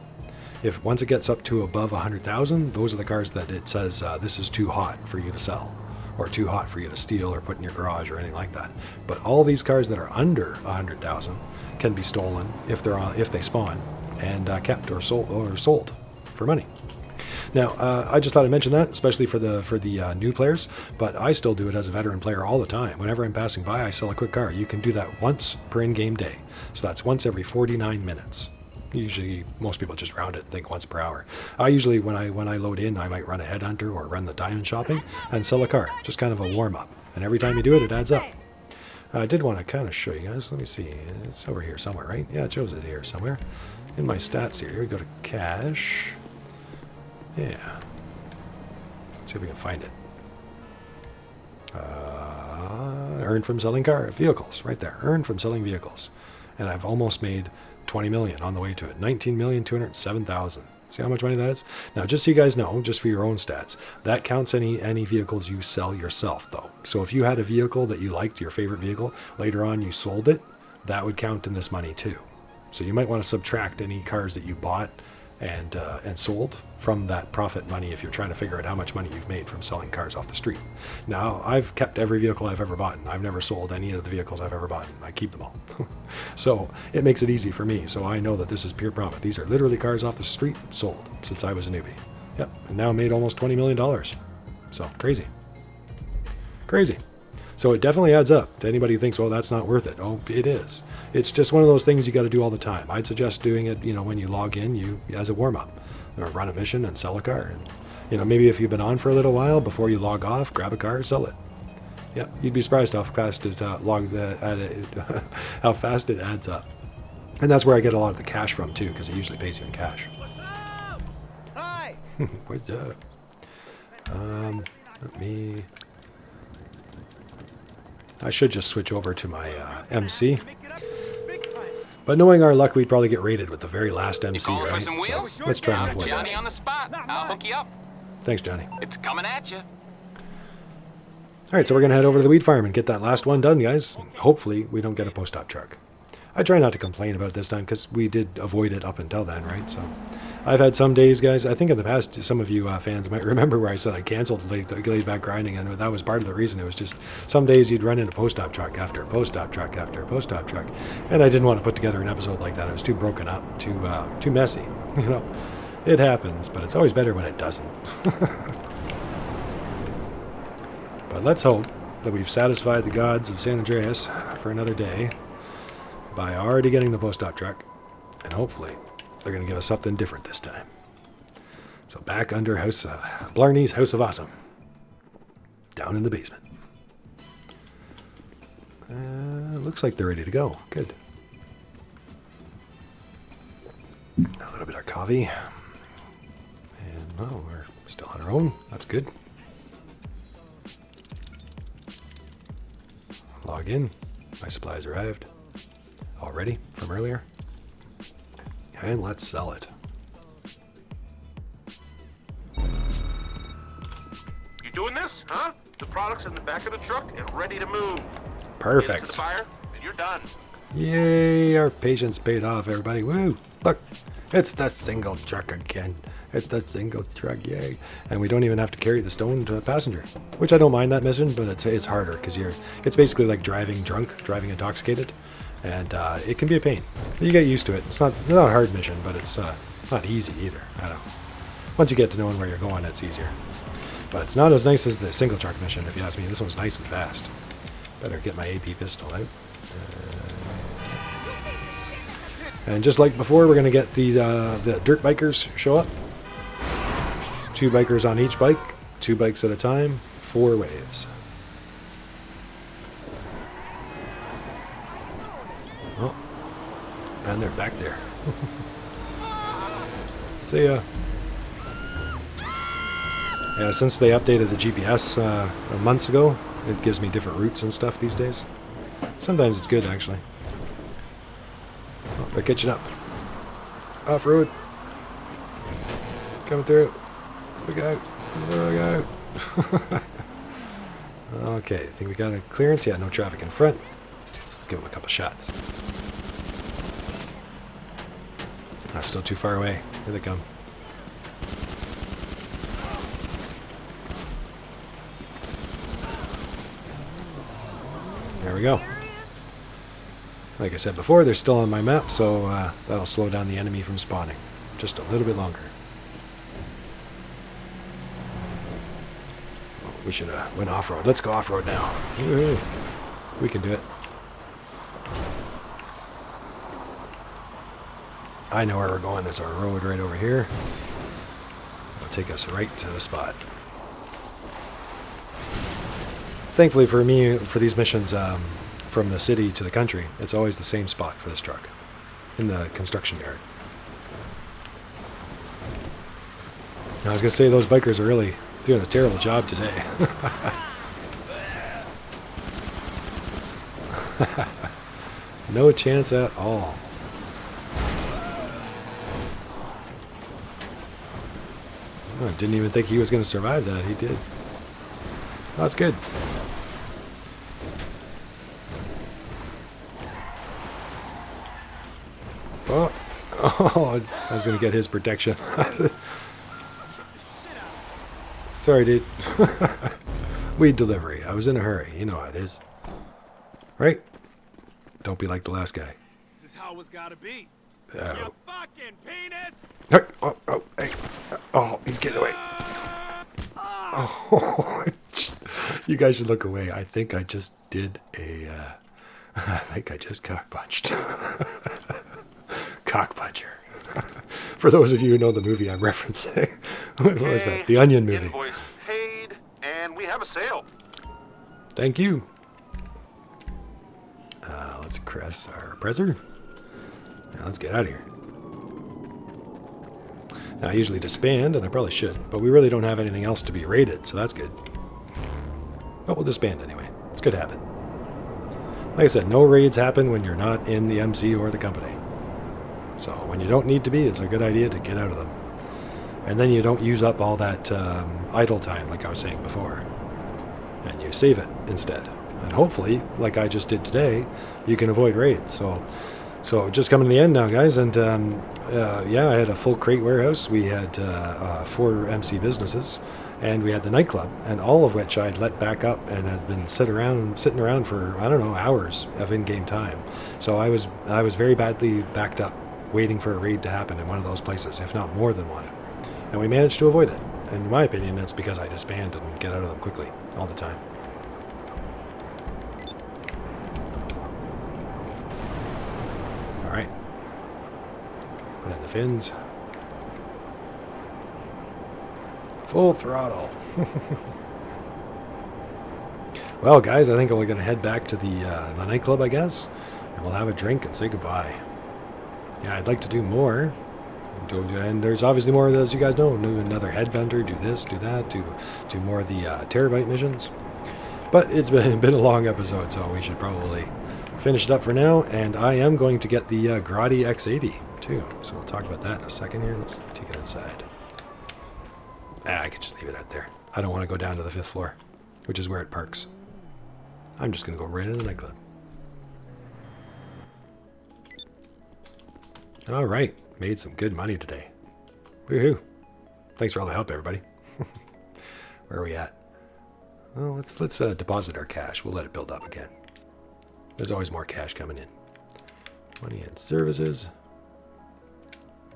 S1: If once it gets up to above $100,000, those are the cars that it says this is too hot for you to sell, or too hot for you to steal or put in your garage or anything like that. But all these cars that are under $100,000 can be stolen if they spawn and kept or sold for money. Now, I just thought I'd mention that, especially for the new players, but I still do it as a veteran player all the time. Whenever I'm passing by, I sell a quick car. You can do that once per in-game day. So that's once every 49 minutes. Usually, most people just round it and think once per hour. I usually, when I load in, I might run a headhunter or run the diamond shopping and sell a car. Just kind of a warm-up. And every time you do it, it adds up. I did want to kind of show you guys. Let me see. It's over here somewhere, right? Yeah, it shows it here somewhere. In my stats here, we go to cash. Yeah. Let's See if we can find it. Earned from selling vehicles, right there. Earned from selling vehicles. And I've almost made 20 million on the way to it. 19,207,000. See how much money that is? Now, just so you guys know, just for your own stats, that counts any vehicles you sell yourself, though. So if you had a vehicle that you liked, your favorite vehicle, later on you sold it, that would count in this money too. So you might want to subtract any cars that you bought and sold from that profit money if you're trying to figure out how much money you've made from selling cars off the street. Now, I've kept every vehicle I've ever bought. I've never sold any of the vehicles I've ever bought. I keep them all. So it makes it easy for me. So I know that this is pure profit. These are literally cars off the street sold since I was a newbie. Yep, and now made almost $20 million. So crazy. Crazy. So it definitely adds up to anybody who thinks, well, that's not worth it. Oh, it is. It's just one of those things you got to do all the time. I'd suggest doing it, when you log in, you as a warm-up, or run a mission and sell a car. And, maybe if you've been on for a little while, before you log off, grab a car, sell it. Yeah, you'd be surprised how fast it how fast it adds up. And that's where I get a lot of the cash from too, because it usually pays you in cash.
S8: What's up? Hi.
S1: What's up? I should just switch over to my MC. But knowing our luck, we'd probably get raided with the very last MC,
S7: calling for
S1: right?
S7: some wheels?
S1: So let's try and avoid
S7: Johnny
S1: that.
S7: on the spot. I'll hook you up.
S1: Thanks, Johnny.
S7: It's coming at you.
S1: All right, so we're going to head over to the weed farm and get that last one done, guys. Hopefully, we don't get a post-op truck. I try not to complain about it this time because we did avoid it up until then, right? So I've had some days, guys. I think in the past, some of you fans might remember where I said I canceled laid back grinding, and that was part of the reason. It was just some days you'd run into post-op truck after post-op truck after post-op truck, and I didn't want to put together an episode like that. It was too broken up, too messy. It happens, but it's always better when it doesn't. But let's hope that we've satisfied the gods of San Andreas for another day by already getting the post-op truck, and hopefully they're going to give us something different this time. So back under Blarney's House of Awesome, down in the basement. Looks like they're ready to go. Good. A little bit of coffee, and we're still on our own. That's good. Log in. My supplies arrived already from earlier. And let's sell it.
S5: You doing this, huh? The product's in the back of the truck and ready to move.
S1: Perfect.
S5: Get it to the buyer, and you're done.
S1: Yay, our patience paid off, everybody. Woo! Look, it's the single truck again. It's the single truck, yay. And we don't even have to carry the stone to the passenger, which I don't mind that mission, but it's harder because it's basically like driving drunk, driving intoxicated, and it can be a pain. You get used to it. It's not a hard mission, but it's not easy either. I don't know. Once you get to knowing where you're going, it's easier. But it's not as nice as the single truck mission, if you ask me. This one's nice and fast. Better get my AP pistol out. And just like before, we're going to get these the dirt bikers show up. 2 bikers on each bike, 2 bikes at a time, 4 waves. Oh, and they're back there. See ya. Yeah, since they updated the GPS months ago, it gives me different routes and stuff these days. Sometimes it's good, actually. Oh, they're catching up. Off-road. Coming through. Look out. Look out. Okay, I think we got a clearance. Yeah, no traffic in front. Give them a couple shots. Still too far away. Here they come. There we go. Like I said before, they're still on my map, so that'll slow down the enemy from spawning just a little bit longer. We should have went off-road. Let's go off-road now. Woo-hoo. We can do it. I know where we're going. There's our road right over here. It'll take us right to the spot. Thankfully for me, for these missions from the city to the country, it's always the same spot for this truck in the construction yard. I was going to say those bikers are really Doing a terrible job today. No chance at all. Oh, I didn't even think he was going to survive that. He did. That's good. Oh, I was going to get his protection. Sorry, dude. Weed delivery. I was in a hurry. You know how it is. Right? Don't be like the last guy.
S8: This is how it's gotta be.
S1: Oh.
S8: You fucking penis!
S1: Hey. Oh, he's getting away. Oh, you guys should look away. I think I just did a... I think I just cock-punched. Cock-puncher. For those of you who know the movie I'm referencing. What was that? The Onion movie.
S5: Invoice paid, and we have a sale.
S1: Thank you. Let's press our Oppressor. Now let's get out of here. Now I usually disband, and I probably should, but we really don't have anything else to be raided, so that's good. But we'll disband anyway. It's a good habit. Like I said, no raids happen when you're not in the MC or the company. So when you don't need to be, it's a good idea to get out of them. And then you don't use up all that idle time, like I was saying before. And you save it instead. And hopefully, like I just did today, you can avoid raids. So just coming to the end now, guys. And yeah, I had a full crate warehouse. We had 4 MC businesses. And we had the nightclub. And all of which I'd let back up and had been sitting around for, I don't know, hours of in-game time. So I was very badly backed up, waiting for a raid to happen in one of those places, if not more than one. And we managed to avoid it. And in my opinion, it's because I disband and get out of them quickly, all the time. Alright. Put in the fins. Full throttle. Well, guys, I think we're going to head back to the nightclub, I guess. And we'll have a drink and say goodbye. Yeah, I'd like to do more. And there's obviously more, as you guys know. Do another headbender, do this, do that, do more of the Terrorbyte missions. But it's been a long episode, so we should probably finish it up for now. And I am going to get the Grotti X80 too. So we'll talk about that in a second here. Let's take it inside. I could just leave it out there. I don't want to go down to the 5th floor, which is where it parks. I'm just going to go right into the nightclub. All right. Made some good money today. Woohoo. Thanks for all the help, everybody. Where are we at? Well, let's deposit our cash. We'll let it build up again. There's always more cash coming in. Money and services.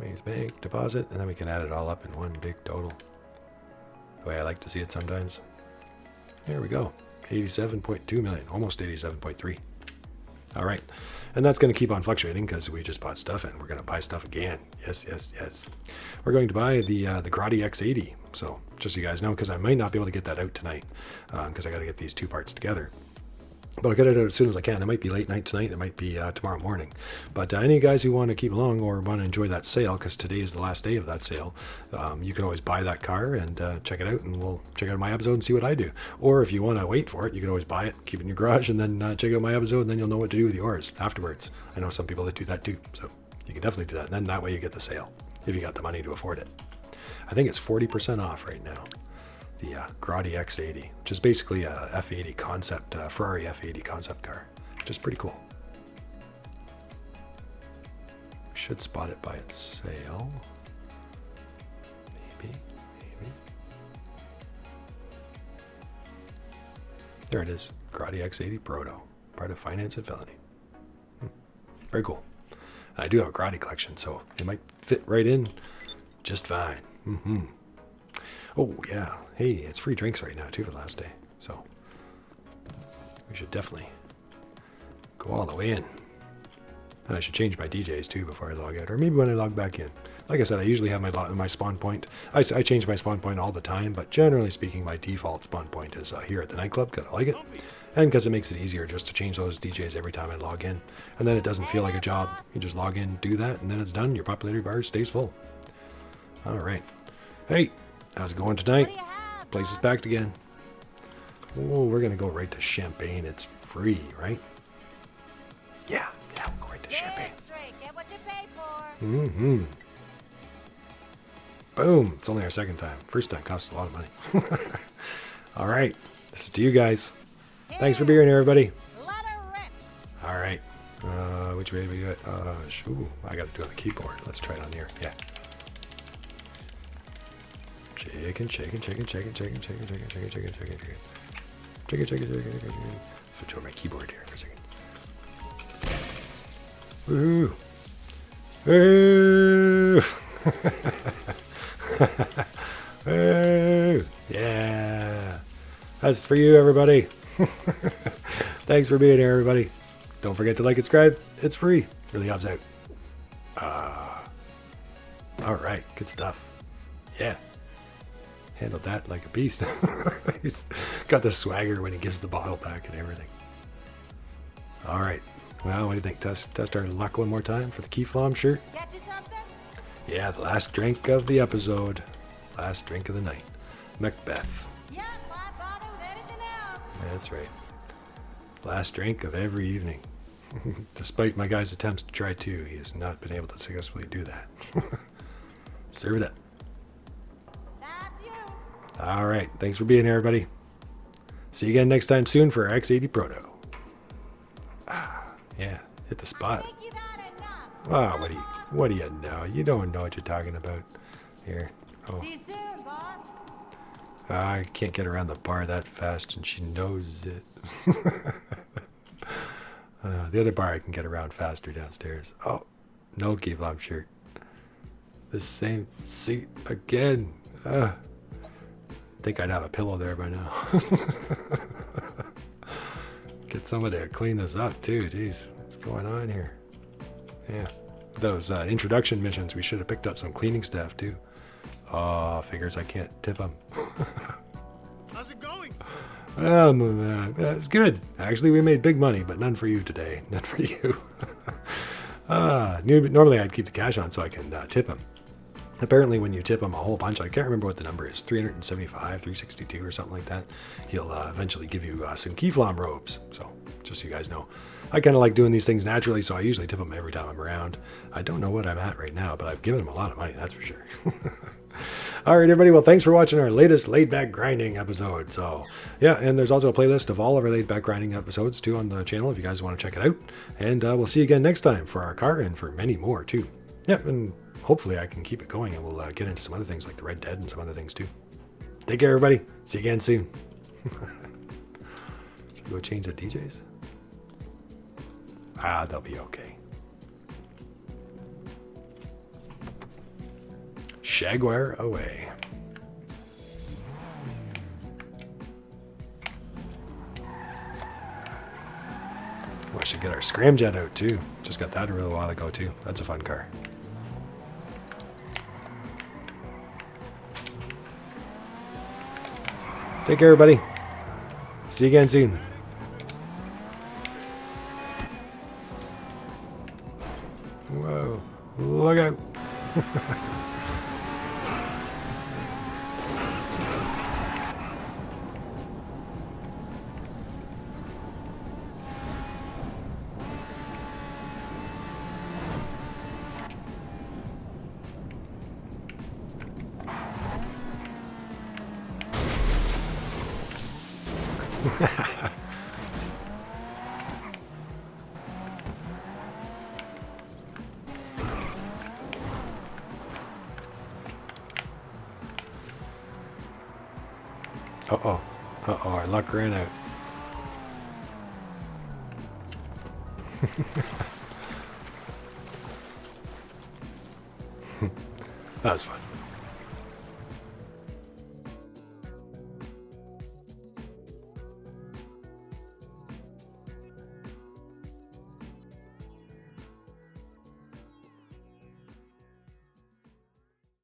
S1: Maze bank, deposit, and then we can add it all up in one big total. The way I like to see it sometimes. There we go. 87.2 million, almost 87.3. All right. And that's going to keep on fluctuating because we just bought stuff and we're going to buy stuff again. Yes, yes, yes. We're going to buy the Grotti X80. So just so you guys know, because I might not be able to get that out tonight because I got to get these 2 parts together. But I'll get it out as soon as I can. It might be late night tonight. It might be tomorrow morning. But any of you guys who want to keep along or want to enjoy that sale, because today is the last day of that sale, you can always buy that car and check it out, and we'll check out my episode and see what I do. Or if you want to wait for it, you can always buy it, keep it in your garage, and then check out my episode, and then you'll know what to do with yours afterwards. I know some people that do that too, so you can definitely do that. And then that way you get the sale, if you got the money to afford it. I think it's 40% off right now. The Grotti X80, which is basically a F80 concept, Ferrari F80 concept car, which is pretty cool. Should spot it by its sale. Maybe. There it is, Grotti X80 Proto, part of Finance and Felony. Very cool. And I do have a Grotti collection, so it might fit right in just fine. Oh, yeah. Hey, it's free drinks right now, too, for the last day. So, we should definitely go all the way in. And I should change my DJs, too, before I log out. Or maybe when I log back in. Like I said, I usually have my spawn point. I change my spawn point all the time, but generally speaking, my default spawn point is here at the nightclub, because I like it. And because it makes it easier just to change those DJs every time I log in. And then it doesn't feel like a job. You just log in, do that, and then it's done. Your popularity bar stays full. All right. Hey, how's it going tonight? Place is packed again. Oh, we're going to go right to Champagne. It's free, right? Yeah, we'll go right to Champagne.
S4: Get what you pay for.
S1: Mm-hmm. Boom. It's only our second time. First time costs a lot of money. All right. This is to you guys. Thanks for being here, everybody.
S4: Let her rip.
S1: All right. Which way do we go? Ooh, I got to do it on the keyboard. Let's try it on here. Yeah. Chicken. Switch over my keyboard here for a second. Woo! Woo! Woo! Yeah! That's for you, everybody. Thanks for being here, everybody. Don't forget to like and subscribe. It's free. Really helps out. All right. Good stuff. Yeah. Handled that like a beast. He's got the swagger when he gives the bottle back and everything. All right. Well, what do you think? Test our luck one more time for the Keyflom shirt.
S4: Get you something?
S1: Yeah, the last drink of the episode. Last drink of the night. Macbeth.
S4: Yep, why bother with anything else?
S1: That's right. Last drink of every evening. Despite my guy's attempts to try two, he has not been able to successfully do that. Serve it up.
S4: That's you.
S1: All right. Thanks for being here, everybody. See you again next time soon for our X80 Proto. Yeah. Hit the spot.
S4: Think you've had enough.
S1: Ah, what do you know? You don't know what you're talking about. Here. Oh.
S4: See you soon, boss.
S1: I can't get around the bar that fast, and she knows it. The other bar I can get around faster downstairs. Oh, no Keyflom shirt. The same seat again. I think I'd have a pillow there by now. Get somebody to clean this up too. Jeez, what's going on here? Yeah, those introduction missions, we should have picked up some cleaning staff too. Oh, figures I can't tip them.
S8: How's it going?
S1: It's good. Actually, we made big money, but none for you today. None for you. Normally I'd keep the cash on so I can tip him. Apparently when you tip him a whole bunch, I can't remember what the number is, 375, 362 or something like that, he'll eventually give you some Keyflom robes. So just so you guys know, I kind of like doing these things naturally, so I usually tip him every time I'm around. I don't know what I'm at right now, but I've given him a lot of money, that's for sure. All right, everybody. Well, thanks for watching our latest Laid Back Grinding episode. So, yeah, and there's also a playlist of all of our Laid Back Grinding episodes, too, on the channel if you guys want to check it out. And we'll see you again next time for our car and for many more, too. Yeah, and hopefully I can keep it going, and we'll get into some other things like the Red Dead and some other things, too. Take care, everybody. See you again soon. Should we go change the DJs? They'll be okay. Shagwire away. Well, I should get our scramjet out too. Just got that a little while ago too. That's a fun car. Take care, everybody. See you again soon. Whoa, look out. Uh-oh. Uh-oh, our luck ran out. That was fun.